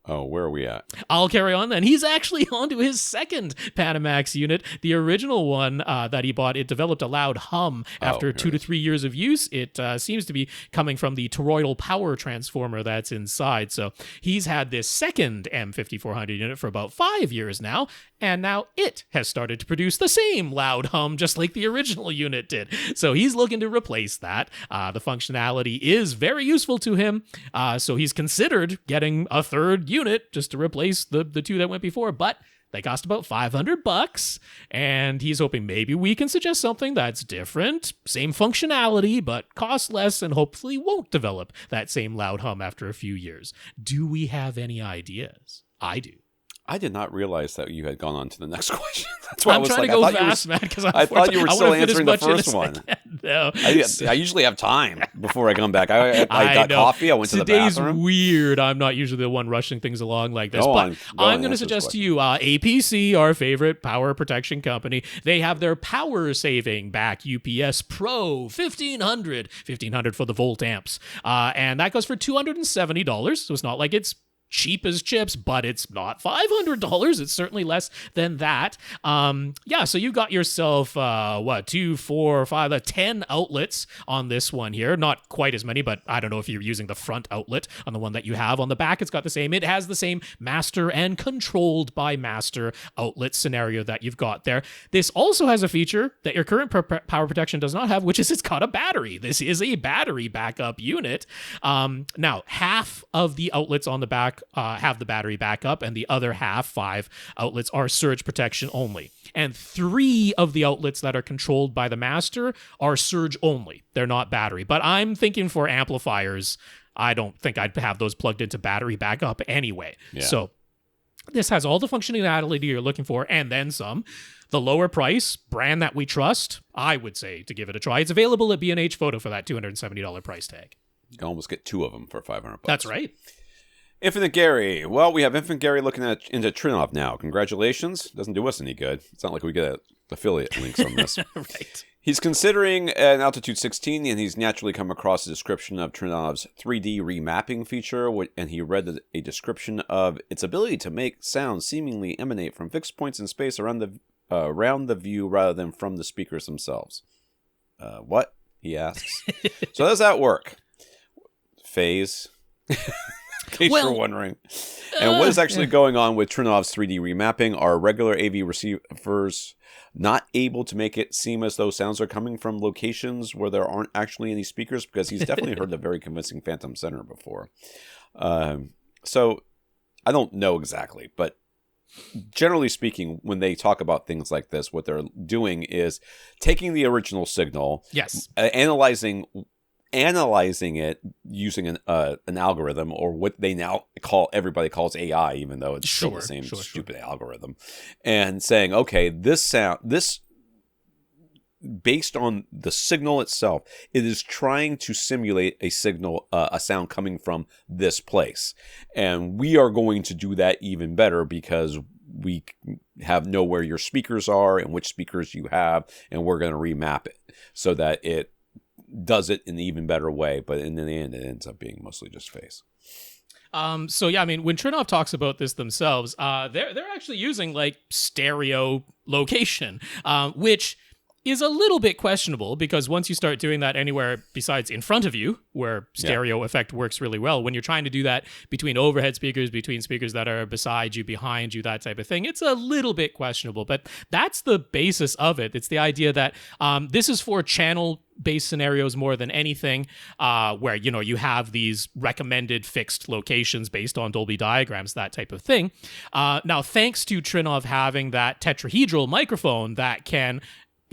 Oh, where are we at? I'll carry on then. He's actually on to his second Panamax unit. The original one that he bought, it developed a loud hum after 2 to 3 years of use. It seems to be coming from the toroidal power transformer that's inside. So he's had this second M5400 unit for about 5 years now, and now it has started to produce the same loud hum just like the original unit did. So he's looking to replace that. The functionality is very useful to him, so he's considered getting a third unit just to replace the 2 that went before, but They cost about $500, and he's hoping maybe we can suggest something that's different, same functionality, but costs less and hopefully won't develop that same loud hum after a few years. Do we have any ideas? I do. I did not realize that you had gone on to the next question. That's why I'm I was trying like, to go fast, man, because I thought you were still answering the first one. No. I usually have time before I come back. I got coffee. I went to the bathroom. Today's weird. I'm not usually the one rushing things along like this. But I'm going to suggest to you, APC, our favorite power protection company, they have their power saving back UPS Pro 1500 for the volt amps. And that goes for $270. So it's not like it's cheap as chips, but it's not $500. It's certainly less than that. So you got yourself 2, 4, 5, 10 outlets on this one here. Not quite as many, but I don't know if you're using the front outlet on the one that you have. On the back, it's got the same. It has the same master and controlled by master outlet scenario that you've got there. This also has a feature that your current power protection does not have, which is it's got a battery. This is a battery backup unit. Now, half of the outlets on the back have the battery backup, and the other half, 5 outlets, are surge protection only. And 3 of the outlets that are controlled by the master are surge only. They're not battery. But I'm thinking for amplifiers, I don't think I'd have those plugged into battery backup anyway. Yeah. So this has all the functionality you're looking for, and then some. The lower price, brand that we trust, I would say to give it a try. It's available at B&H Photo for that $270 price tag. You can almost get 2 of them for $500. That's right. Infinite Gary. Well, we have Infinite Gary looking into Trinnov now. Congratulations. Doesn't do us any good. It's not like we get affiliate links on this. Right. He's considering an altitude 16, and he's naturally come across a description of Trinnov's 3D remapping feature, and he read a description of its ability to make sounds seemingly emanate from fixed points in space around the view rather than from the speakers themselves. What? He asks. So how does that work? Phase. In case you're wondering. And what is actually going on with Trinnov's 3D remapping? Are regular AV receivers not able to make it seem as though sounds are coming from locations where there aren't actually any speakers? Because he's definitely heard the very convincing Phantom Center before. So I don't know exactly, but generally speaking, when they talk about things like this, what they're doing is taking the original signal, yes, analyzing it using an algorithm, or what they now everybody calls AI, even though it's still the same stupid algorithm, and saying, okay, this based on the signal itself, it is trying to simulate a signal, a sound coming from this place, and we are going to do that even better because we know where your speakers are and which speakers you have, and we're going to remap it so that it does it in an even better way, but in the end it ends up being mostly just face. When Trinnov talks about this themselves, they're actually using like stereo location, which is a little bit questionable, because once you start doing that anywhere besides in front of you, where stereo effect works really well, when you're trying to do that between overhead speakers, between speakers that are beside you, behind you, that type of thing, it's a little bit questionable. But that's the basis of it. It's the idea that this is for channel-based scenarios more than anything, where you have these recommended fixed locations based on Dolby diagrams, that type of thing. Now, thanks to Trinnov having that tetrahedral microphone that can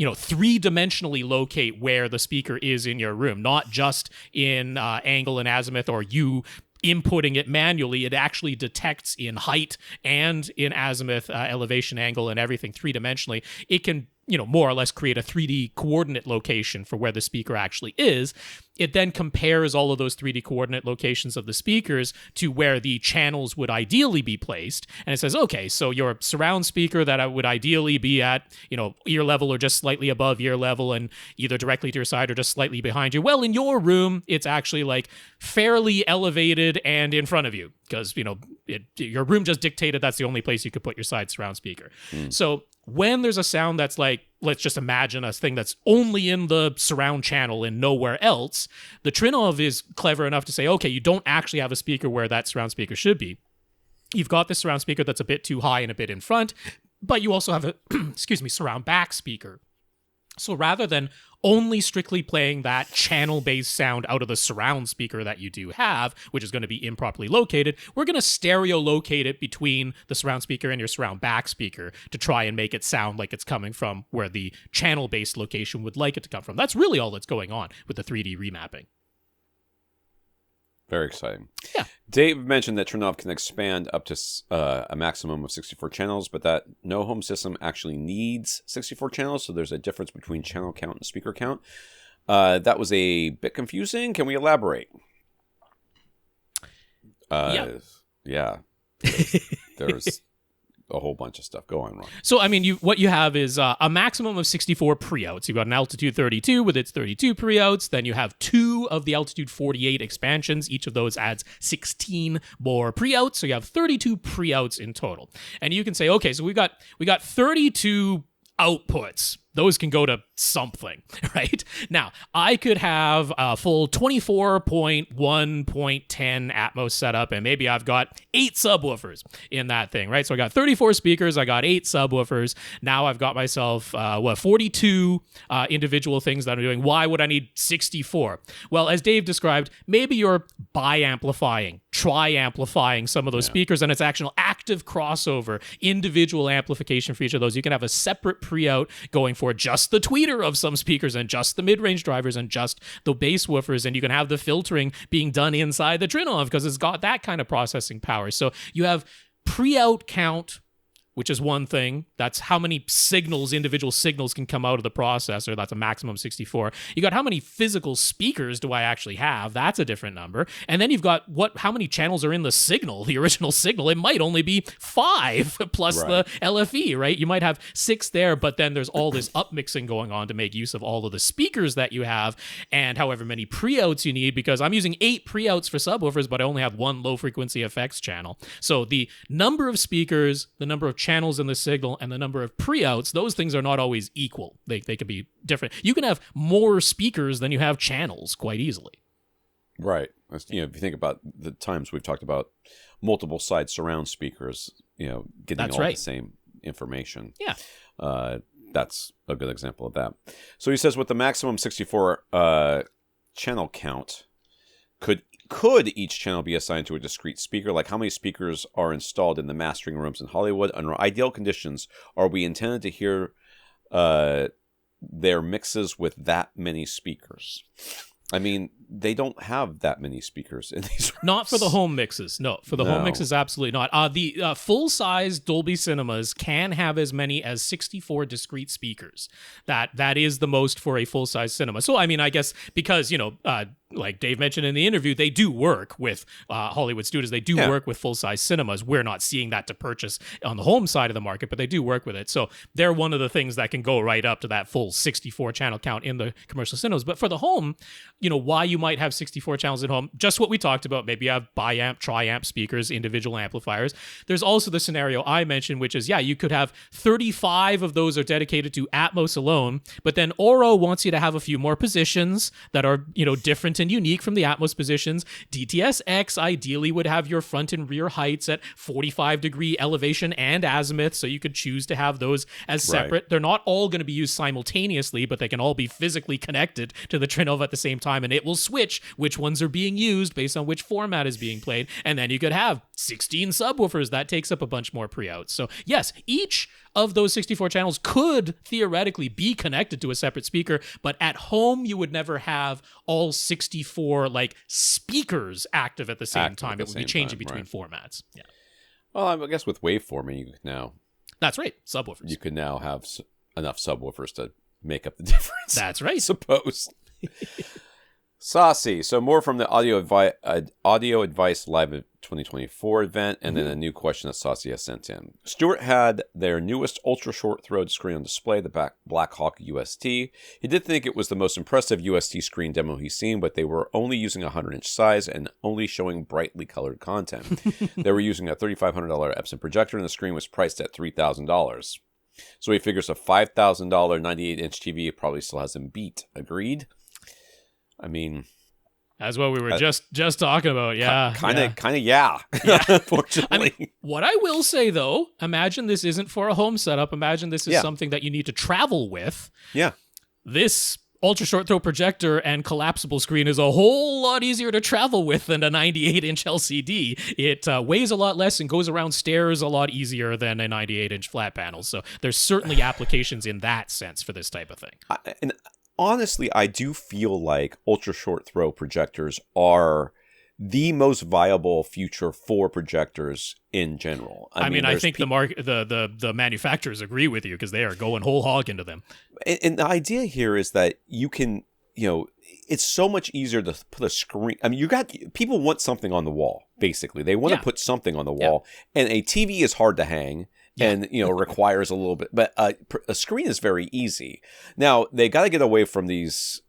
3-dimensionally locate where the speaker is in your room, not just in angle and azimuth, or you inputting it manually. It actually detects in height and in azimuth, elevation, angle, and everything 3-dimensionally. It can more or less create a 3D coordinate location for where the speaker actually is. It then compares all of those 3D coordinate locations of the speakers to where the channels would ideally be placed. And it says, okay, so your surround speaker that would ideally be at, ear level or just slightly above ear level and either directly to your side or just slightly behind you. Well, in your room, it's actually like fairly elevated and in front of you, because, your room just dictated that's the only place you could put your side surround speaker. So when there's a sound that's like, let's just imagine a thing that's only in the surround channel and nowhere else, the Trinnov is clever enough to say, okay, you don't actually have a speaker where that surround speaker should be. You've got the surround speaker that's a bit too high and a bit in front, but you also have a, surround back speaker So rather than only strictly playing that channel-based sound out of the surround speaker that you do have, which is going to be improperly located, we're going to stereo locate it between the surround speaker and your surround back speaker to try and make it sound like it's coming from where the channel-based location would like it to come from. That's really all that's going on with the 3D remapping. Very exciting. Yeah. Dave mentioned that Trinnov can expand up to a maximum of 64 channels, but that no home system actually needs 64 channels, so there's a difference between channel count and speaker count. That was a bit confusing. Can we elaborate? Yeah. There's a whole bunch of stuff going on. So, I mean, what you have is a maximum of 64 pre-outs. You've got an Altitude 32 with its 32 pre-outs. Then you have 2 of the Altitude 48 expansions. Each of those adds 16 more pre-outs. So you have 32 pre-outs in total. And you can say, okay, so we got 32 outputs. Those can go to something, right? Now, I could have a full 24.1.10 Atmos setup, and maybe I've got 8 subwoofers in that thing, right? So I got 34 speakers, I got 8 subwoofers. Now I've got myself, 42 individual things that I'm doing. Why would I need 64? Well, as Dave described, maybe you're bi-amplifying, tri-amplifying some of those speakers, and it's actual active crossover, individual amplification for each of those. You can have a separate pre-out going for just the tweeter of some speakers and just the mid-range drivers and just the bass woofers, and you can have the filtering being done inside the Trinnov because it's got that kind of processing power. So you have pre-out count, which is one thing. That's how many signals, individual signals can come out of the processor. That's a maximum 64. You got how many physical speakers do I actually have? That's a different number. And then you've got how many channels are in the signal, the original signal. It might only be 5 plus the LFE, right? You might have 6 there, but then there's all this upmixing going on to make use of all of the speakers that you have and however many pre-outs you need, because I'm using 8 pre-outs for subwoofers, but I only have 1 low-frequency effects channel. So the number of speakers, the number of channels in the signal, and the number of pre-outs, those things are not always equal. They could be different. You can have more speakers than you have channels quite easily. Right. If you think about the times we've talked about multiple side surround speakers, getting all the same information. Yeah. That's a good example of that. So he says with the maximum 64 channel count, could each channel be assigned to a discrete speaker? Like how many speakers are installed in the mastering rooms in Hollywood? Under ideal conditions, are we intended to hear their mixes with that many speakers? I mean, they don't have that many speakers in these rooms. Not for the home mixes. No, for the home mixes, absolutely not. The full-size Dolby Cinemas can have as many as 64 discrete speakers. That is the most for a full-size cinema. So, I mean, I guess because, like Dave mentioned in the interview, they do work with Hollywood studios. They do work with full-size cinemas. We're not seeing that to purchase on the home side of the market, but they do work with it. So they're one of the things that can go right up to that full 64 channel count in the commercial cinemas. But for the home, why you might have 64 channels at home, just what we talked about. Maybe you have bi-amp, tri-amp speakers, individual amplifiers. There's also the scenario I mentioned, which is, you could have 35 of those are dedicated to Atmos alone, but then Oro wants you to have a few more positions that are, different and unique from the Atmos positions. DTS-X ideally would have your front and rear heights at 45-degree elevation and azimuth, so you could choose to have those as separate. Right. They're not all going to be used simultaneously, but they can all be physically connected to the Trinnov at the same time, and it will switch which ones are being used based on which format is being played. And then you could have 16 subwoofers. That takes up a bunch more pre-outs. So yes, each of those 64 channels could theoretically be connected to a separate speaker, but at home you would never have all 64 speakers active at the same time. It would be changing between formats. Yeah. Well, I guess with waveforming, you could now. That's right. Subwoofers. You could now have enough subwoofers to make up the difference. That's right. I suppose. Sasi. So more from the Audio Advice Live 2024 event, and then a new question that Sasi has sent in. Stuart had their newest ultra-short throat screen on display, the Blackhawk UST. He did think it was the most impressive UST screen demo he's seen, but they were only using a 100-inch size and only showing brightly colored content. They were using a $3,500 Epson projector, and the screen was priced at $3,000. So he figures a $5,000 98-inch TV probably still has him beat. Agreed? I mean, that's what we were just talking about. Yeah. Kind of, unfortunately. What I will say, though, imagine this isn't for a home setup. Imagine this is something that you need to travel with. Yeah. this ultra short throw projector and collapsible screen is a whole lot easier to travel with than a 98-inch LCD. It weighs a lot less and goes around stairs a lot easier than a 98-inch flat panel. So there's certainly applications in that sense for this type of thing. And honestly, I do feel like ultra short throw projectors are the most viable future for projectors in general. I mean, I think the manufacturers agree with you because they are going whole hog into them. And the idea here is that you can, it's so much easier to put a screen. I mean, people want something on the wall, basically. They want to put something on the wall. Yeah. And a TV is hard to hang. And, requires a little bit. But a screen is very easy. Now, they got to get away from these...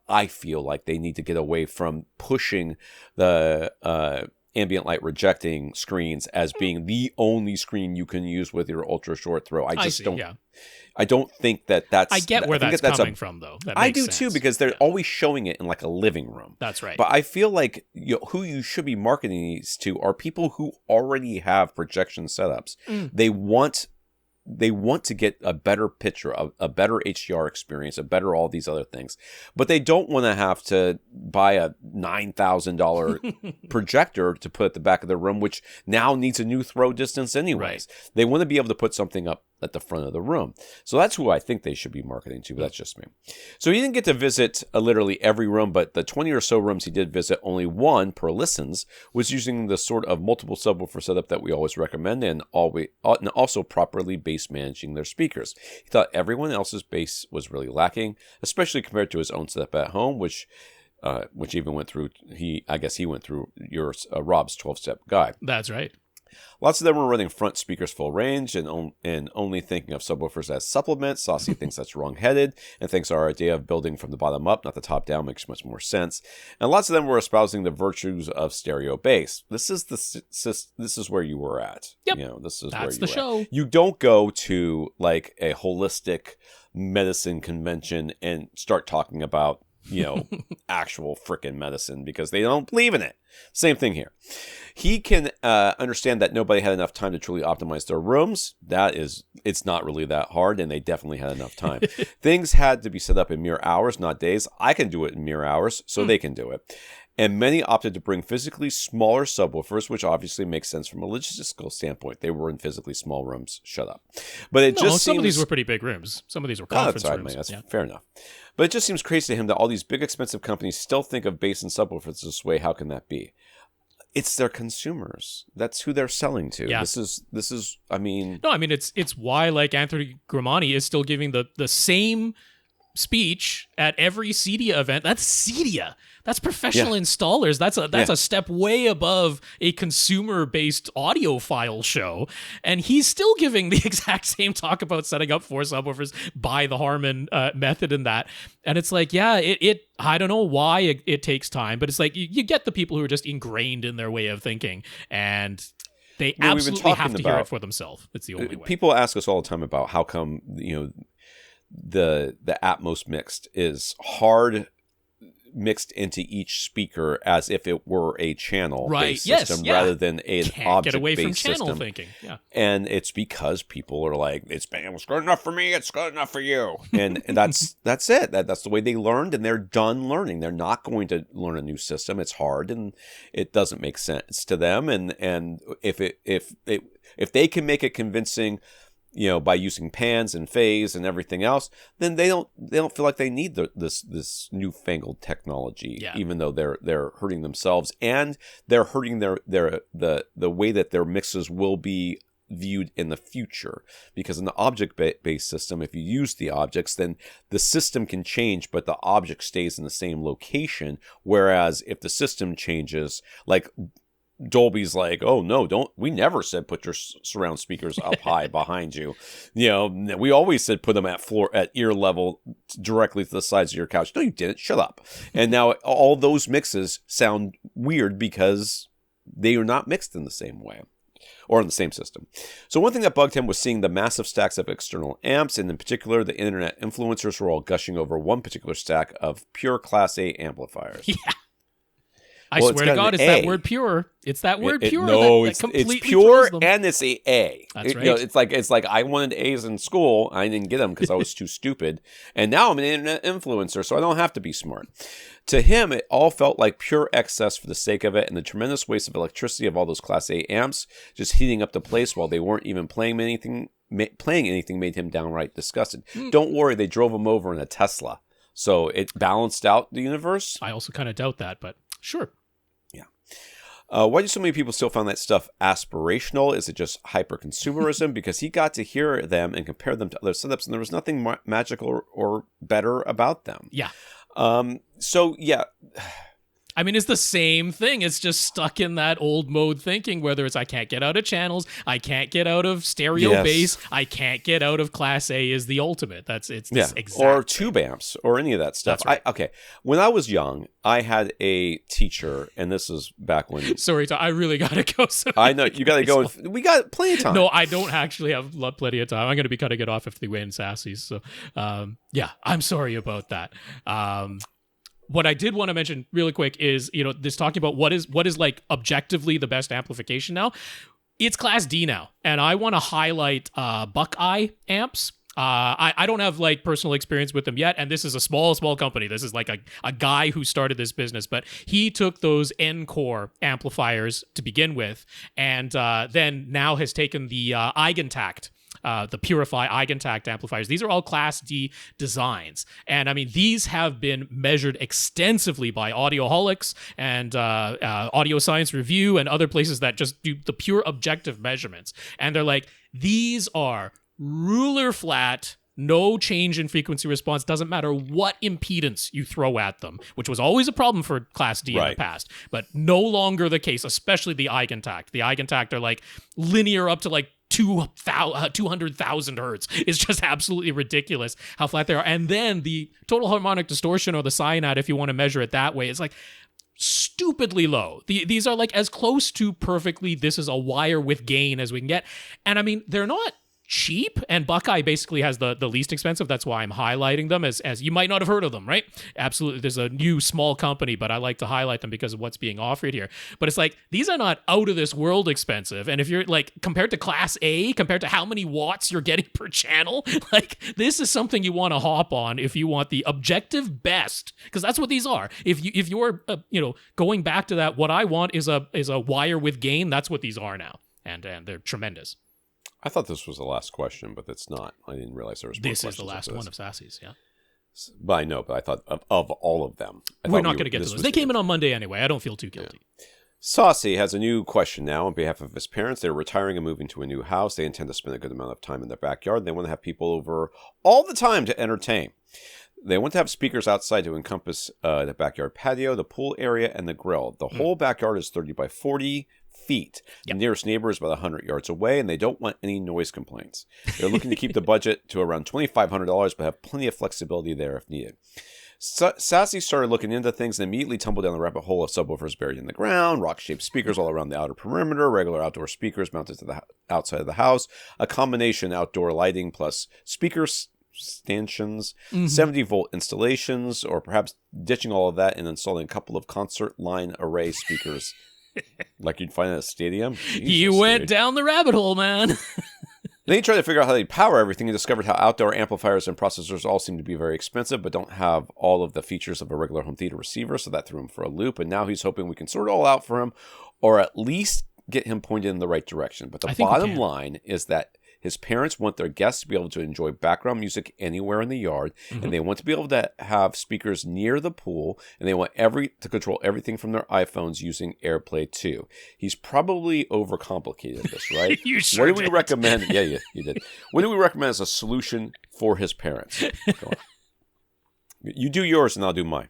I feel like they need to get away from pushing the ambient light rejecting screens as being the only screen you can use with your ultra short throw. I don't think that's... I get where that's coming from, though. I do, too, because they're always showing it in like a living room. That's right. But I feel like who you should be marketing these to are people who already have projection setups. They want to get a better picture, a better HDR experience, a better all these other things. But they don't want to have to buy a $9,000 projector to put at the back of their room, which now needs a new throw distance anyways. Right. They want to be able to put something up at the front of the room. So that's who I think they should be marketing to, but that's just me. So he didn't get to visit literally every room, but the 20 or so rooms he did visit, only one per listens, was using the sort of multiple subwoofer setup that we always recommend and also properly bass managing their speakers. He thought everyone else's bass was really lacking, especially compared to his own setup at home, which even went through, I guess he went through yours, Rob's 12-step guide. That's right. Lots of them were running front speakers full range and only thinking of subwoofers as supplements. Sasi thinks that's wrong-headed and thinks our idea of building from the bottom up, not the top down, makes much more sense. And lots of them were espousing the virtues of stereo bass. This is where you were at. Yep. This is that's where you the were show. At. You don't go to like a holistic medicine convention and start talking about actual frickin' medicine because they don't believe in it. Same thing here. He can understand that nobody had enough time to truly optimize their rooms. It's not really that hard, and they definitely had enough time. Things had to be set up in mere hours, not days. I can do it in mere hours, so they can do it. And many opted to bring physically smaller subwoofers, which obviously makes sense from a logistical standpoint. They were in physically small rooms. Shut up. But some of these were pretty big rooms. Some of these were conference rooms. That's fair enough. But it just seems crazy to him that all these big, expensive companies still think of bass and subwoofers this way. How can that be? It's their consumers. That's who they're selling to. Yeah. This is. I mean, no. I mean, it's why like Anthony Gramani is still giving the same speech at every CEDIA event. That's CEDIA. That's professional installers. That's a step way above a consumer-based audiophile show. And he's still giving the exact same talk about setting up 4 subwoofers by the Harman method and that. And it's like, it I don't know why it takes time, but it's like you get the people who are just ingrained in their way of thinking, and they absolutely have to hear it for themselves. It's the only way. People ask us all the time about how come the Atmos mixed is hard mixed into each speaker as if it were a channel-based system rather than an object-based get away from channel system. Thinking. Yeah. And it's because people are like, it's good enough for me, it's good enough for you. And that's it. That's the way they learned, and they're done learning. They're not going to learn a new system. It's hard, and it doesn't make sense to them. And if they can make it convincing, by using pans and phase and everything else, then they don't feel like they need this newfangled technology, even though they're hurting themselves and they're hurting the way that their mixes will be viewed in the future. Because in the object-based system, if you use the objects, then the system can change, but the object stays in the same location. Whereas if the system changes, like Dolby's like, oh no, we never said put your surround speakers up high behind you. We always said put them at ear level directly to the sides of your couch. No, you didn't. Shut up. And now all those mixes sound weird because they are not mixed in the same way or in the same system. So one thing that bugged him was seeing the massive stacks of external amps, and in particular, the internet influencers were all gushing over one particular stack of pure Class A amplifiers. Yeah. I Well, swear to God, got it's an that A. word pure. It's that word pure No, that completely it's pure throws them. and it's a A. That's right. You know, it's like I wanted A's in school. I didn't get them because I was too stupid. And now I'm an internet influencer, so I don't have to be smart. To him, it all felt like pure excess for the sake of it, and the tremendous waste of electricity of all those Class A amps just heating up the place while they weren't even playing anything made him downright disgusted. Don't worry, they drove him over in a Tesla, so it balanced out the universe. I also kind of doubt that, but sure. Why do so many people still find that stuff aspirational? Is it just hyper-consumerism? Because he got to hear them and compare them to other setups, and there was nothing magical or better about them. Yeah. So, yeah. I mean, it's the same thing. It's just stuck in that old mode thinking, whether it's I can't get out of channels, I can't get out of stereo bass, I can't get out of Class A is the ultimate. It's this exact or tube amps or any of that stuff. That's right. Okay. When I was young, I had a teacher, and this is back when... Sorry, I really got to go. So I know. You got to go. We got plenty of time. No, I don't actually have plenty of time. I'm going to be cutting it off if they win Sasi. So, yeah, I'm sorry about that. What I did want to mention really quick is, this talking about what is like objectively the best amplification now. It's Class D now, and I want to highlight Buckeye amps. I don't have like personal experience with them yet, and this is a small company. This is like a guy who started this business, but he took those Encore amplifiers to begin with, and then now has taken the Eigentakt. The Purify Eigentakt amplifiers. These are all Class D designs. And I mean, these have been measured extensively by Audioholics and Audio Science Review and other places that just do the pure objective measurements. And they're like, these are ruler flat, no change in frequency response, doesn't matter what impedance you throw at them, which was always a problem for Class D in the past, but no longer the case, especially the Eigentakt. The Eigentakt are like linear up to like 200,000 hertz. It's just absolutely ridiculous how flat they are. And then the total harmonic distortion, or the cyanide, if you want to measure it that way, is like stupidly low. These are like as close to perfectly this is a wire with gain as we can get. And I mean, they're not cheap, and Buckeye basically has the least expensive. That's why I'm highlighting them, as you might not have heard of them, right? Absolutely. There's a new small company, but I like to highlight them because of what's being offered here. But it's like, these are not out of this world expensive. And if you're like, compared to Class A, compared to how many watts you're getting per channel, like this is something you want to hop on if you want the objective best, because that's what these are. If you're going back to that, what I want is a wire with gain. That's what these are now, and they're tremendous. I thought this was the last question, but it's not. I didn't realize there was more questions. This is the last one of Sasi's, yeah. But I know, but I thought of all of them. We're not going to get to those. They came in on Monday anyway. I don't feel too guilty. Yeah. Sasi has a new question now on behalf of his parents. They're retiring and moving to a new house. They intend to spend a good amount of time in their backyard. They want to have people over all the time to entertain. They want to have speakers outside to encompass the backyard patio, the pool area, and the grill. The whole backyard is 30 by 40 feet. The nearest neighbor is about 100 yards away, and they don't want any noise complaints. They're looking to keep the budget to around $2,500, but have plenty of flexibility there if needed. Sasi started looking into things and immediately tumbled down the rabbit hole of subwoofers buried in the ground, rock-shaped speakers all around the outer perimeter, regular outdoor speakers mounted to the outside of the house, a combination outdoor lighting plus speakers stanchions, 70-volt installations, or perhaps ditching all of that and installing a couple of concert line array speakers like you'd find at a stadium. Jesus, you went down the rabbit hole, man. Then he tried to figure out how they'd power everything and discovered how outdoor amplifiers and processors all seem to be very expensive but don't have all of the features of a regular home theater receiver, so that threw him for a loop. And now he's hoping we can sort it all out for him, or at least get him pointed in the right direction. But the bottom line is that his parents want their guests to be able to enjoy background music anywhere in the yard, and they want to be able to have speakers near the pool, and they want to control everything from their iPhones using AirPlay 2. He's probably overcomplicated this, right? You sure What do we recommend? Yeah, you did. What do we recommend as a solution for his parents? Go on. You do yours, and I'll do mine.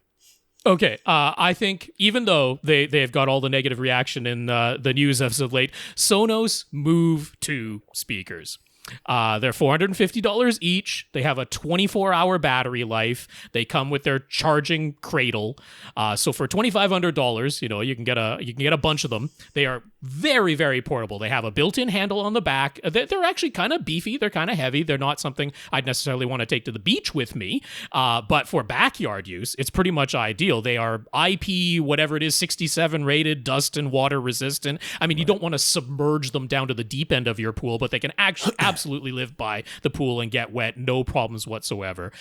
Okay, I think even though they've got all the negative reaction in the news as of late, Sonos move to speakers. They're $450 each. They have a 24-hour battery life. They come with their charging cradle. So for $2,500, you can get a bunch of them. They are very, very portable. They have a built-in handle on the back. They're actually kind of beefy. They're kind of heavy. They're not something I'd necessarily want to take to the beach with me. But for backyard use, it's pretty much ideal. They are IP, whatever it is, 67 rated, dust and water resistant. I mean, you don't want to submerge them down to the deep end of your pool, but they can actually absolutely live by the pool and get wet, no problems whatsoever.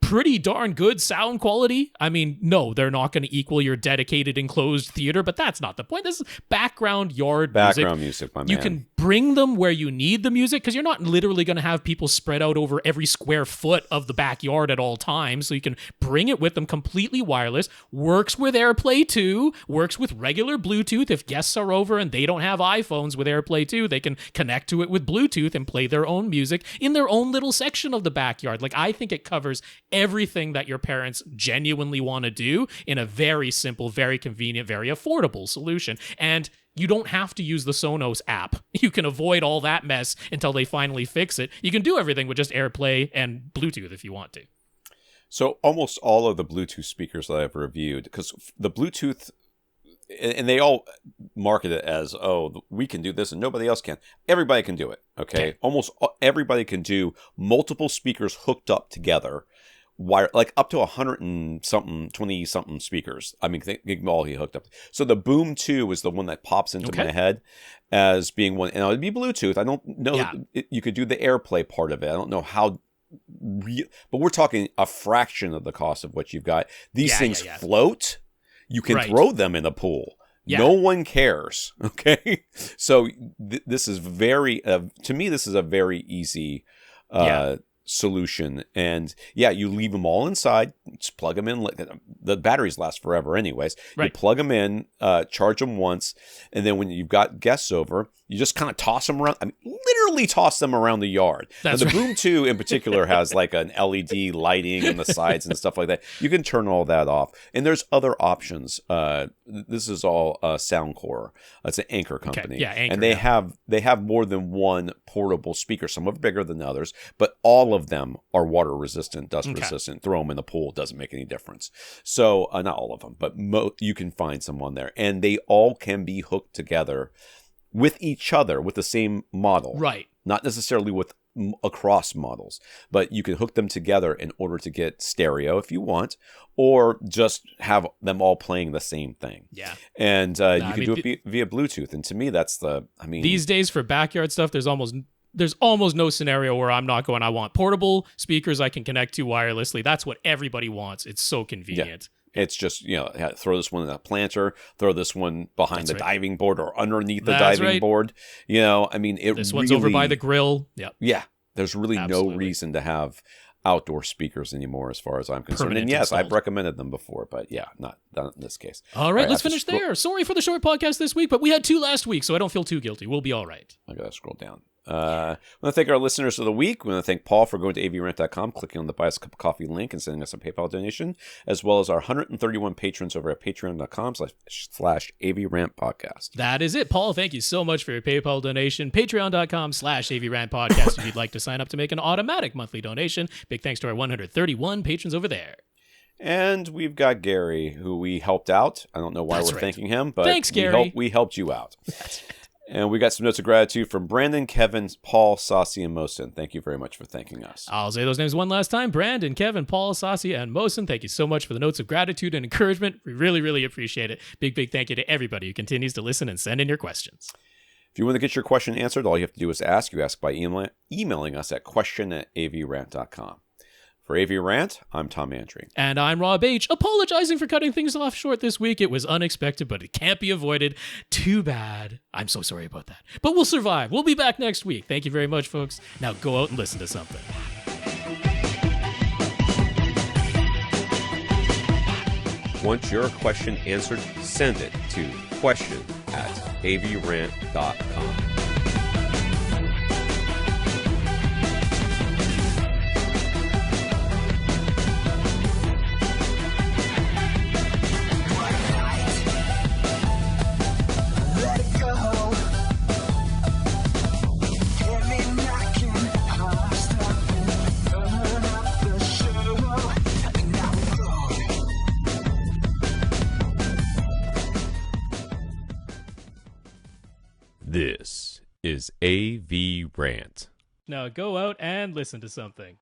Pretty darn good sound quality. I mean, no, they're not going to equal your dedicated enclosed theater, but that's not the point. This is background yard music, my man. You can bring them where you need the music, because you're not literally going to have people spread out over every square foot of the backyard at all times. So you can bring it with them completely wireless. Works with AirPlay 2. Works with regular Bluetooth. If guests are over and they don't have iPhones with AirPlay 2, they can connect to it with Bluetooth and play their own music in their own little section of the backyard. Like, I think it covers everything that your parents genuinely want to do in a very simple, very convenient, very affordable solution. And you don't have to use the Sonos app. You can avoid all that mess until they finally fix it. You can do everything with just AirPlay and Bluetooth if you want to. So almost all of the Bluetooth speakers that I've reviewed, because the Bluetooth, and they all market it as, oh, we can do this and nobody else can. Everybody can do it, okay? Almost everybody can do multiple speakers hooked up together, like up to 100 and something, 20 something speakers. I mean, think all he hooked up. So the Boom 2 is the one that pops into my head as being one, and it would be Bluetooth. I don't know. You could do the AirPlay part of it. I don't know how, but we're talking a fraction of the cost of what you've got. These things float. You can throw them in a pool. Yeah. No one cares. Okay. So this is very, to me, this is a very easy, solution. And you leave them all inside, just plug them in. The batteries last forever anyways. You plug them in, charge them once, and then when you've got guests over, you just kind of toss them around. I mean, literally toss them around the yard. Now, the Boom 2 in particular has like an LED lighting on the sides and stuff like that. You can turn all that off. And there's other options. This is all Soundcore. It's an Anchor company. Okay. Yeah, Anchor. And they have more than one portable speaker. Some are bigger than others, but all of them are water resistant, dust resistant. Throw them in the pool, doesn't make any difference. So not all of them, but you can find some on there, and they all can be hooked together with each other with the same model. Right. Not necessarily with across models, but you can hook them together in order to get stereo if you want, or just have them all playing the same thing. Yeah. And you can do it via Bluetooth. And to me, that's these days for backyard stuff, there's almost no scenario where I'm not going, I want portable speakers I can connect to wirelessly. That's what everybody wants. It's so convenient. Yeah. It's just, throw this one in a planter, throw this one behind the diving board or underneath the diving board. I mean, this one's over by the grill. Yep. Yeah. There's really no reason to have outdoor speakers anymore as far as I'm concerned. And yes, I've recommended them before, but not in this case. All right, let's finish there. Sorry for the short podcast this week, but we had 2 last week, so I don't feel too guilty. We'll be all right. I got to scroll down. I want to thank our listeners of the week. We want to thank Paul for going to avrant.com, clicking on the Buy Us a Cup of Coffee link and sending us a PayPal donation, as well as our 131 patrons over at patreon.com/AVRant podcast. That is it. Paul, thank you so much for your PayPal donation. Patreon.com/AVRant podcast if you'd like to sign up to make an automatic monthly donation. Big thanks to our 131 patrons over there. And we've got Gary, who we helped out. I don't know why we're thanking him, but thanks, Gary. We helped you out. That's right. And we got some notes of gratitude from Brandon, Kevin, Paul, Sasi, and Mohsen. Thank you very much for thanking us. I'll say those names one last time. Brandon, Kevin, Paul, Sasi, and Mohsen, thank you so much for the notes of gratitude and encouragement. We really, really appreciate it. Big, big thank you to everybody who continues to listen and send in your questions. If you want to get your question answered, all you have to do is ask. You ask by emailing us at question@avrant.com. For AVRant, I'm Tom Antry. And I'm Rob H., apologizing for cutting things off short this week. It was unexpected, but it can't be avoided. Too bad. I'm so sorry about that. But we'll survive. We'll be back next week. Thank you very much, folks. Now go out and listen to something. Want your question answered? Send it to question@avrant.com. This is AVRant. Now go out and listen to something.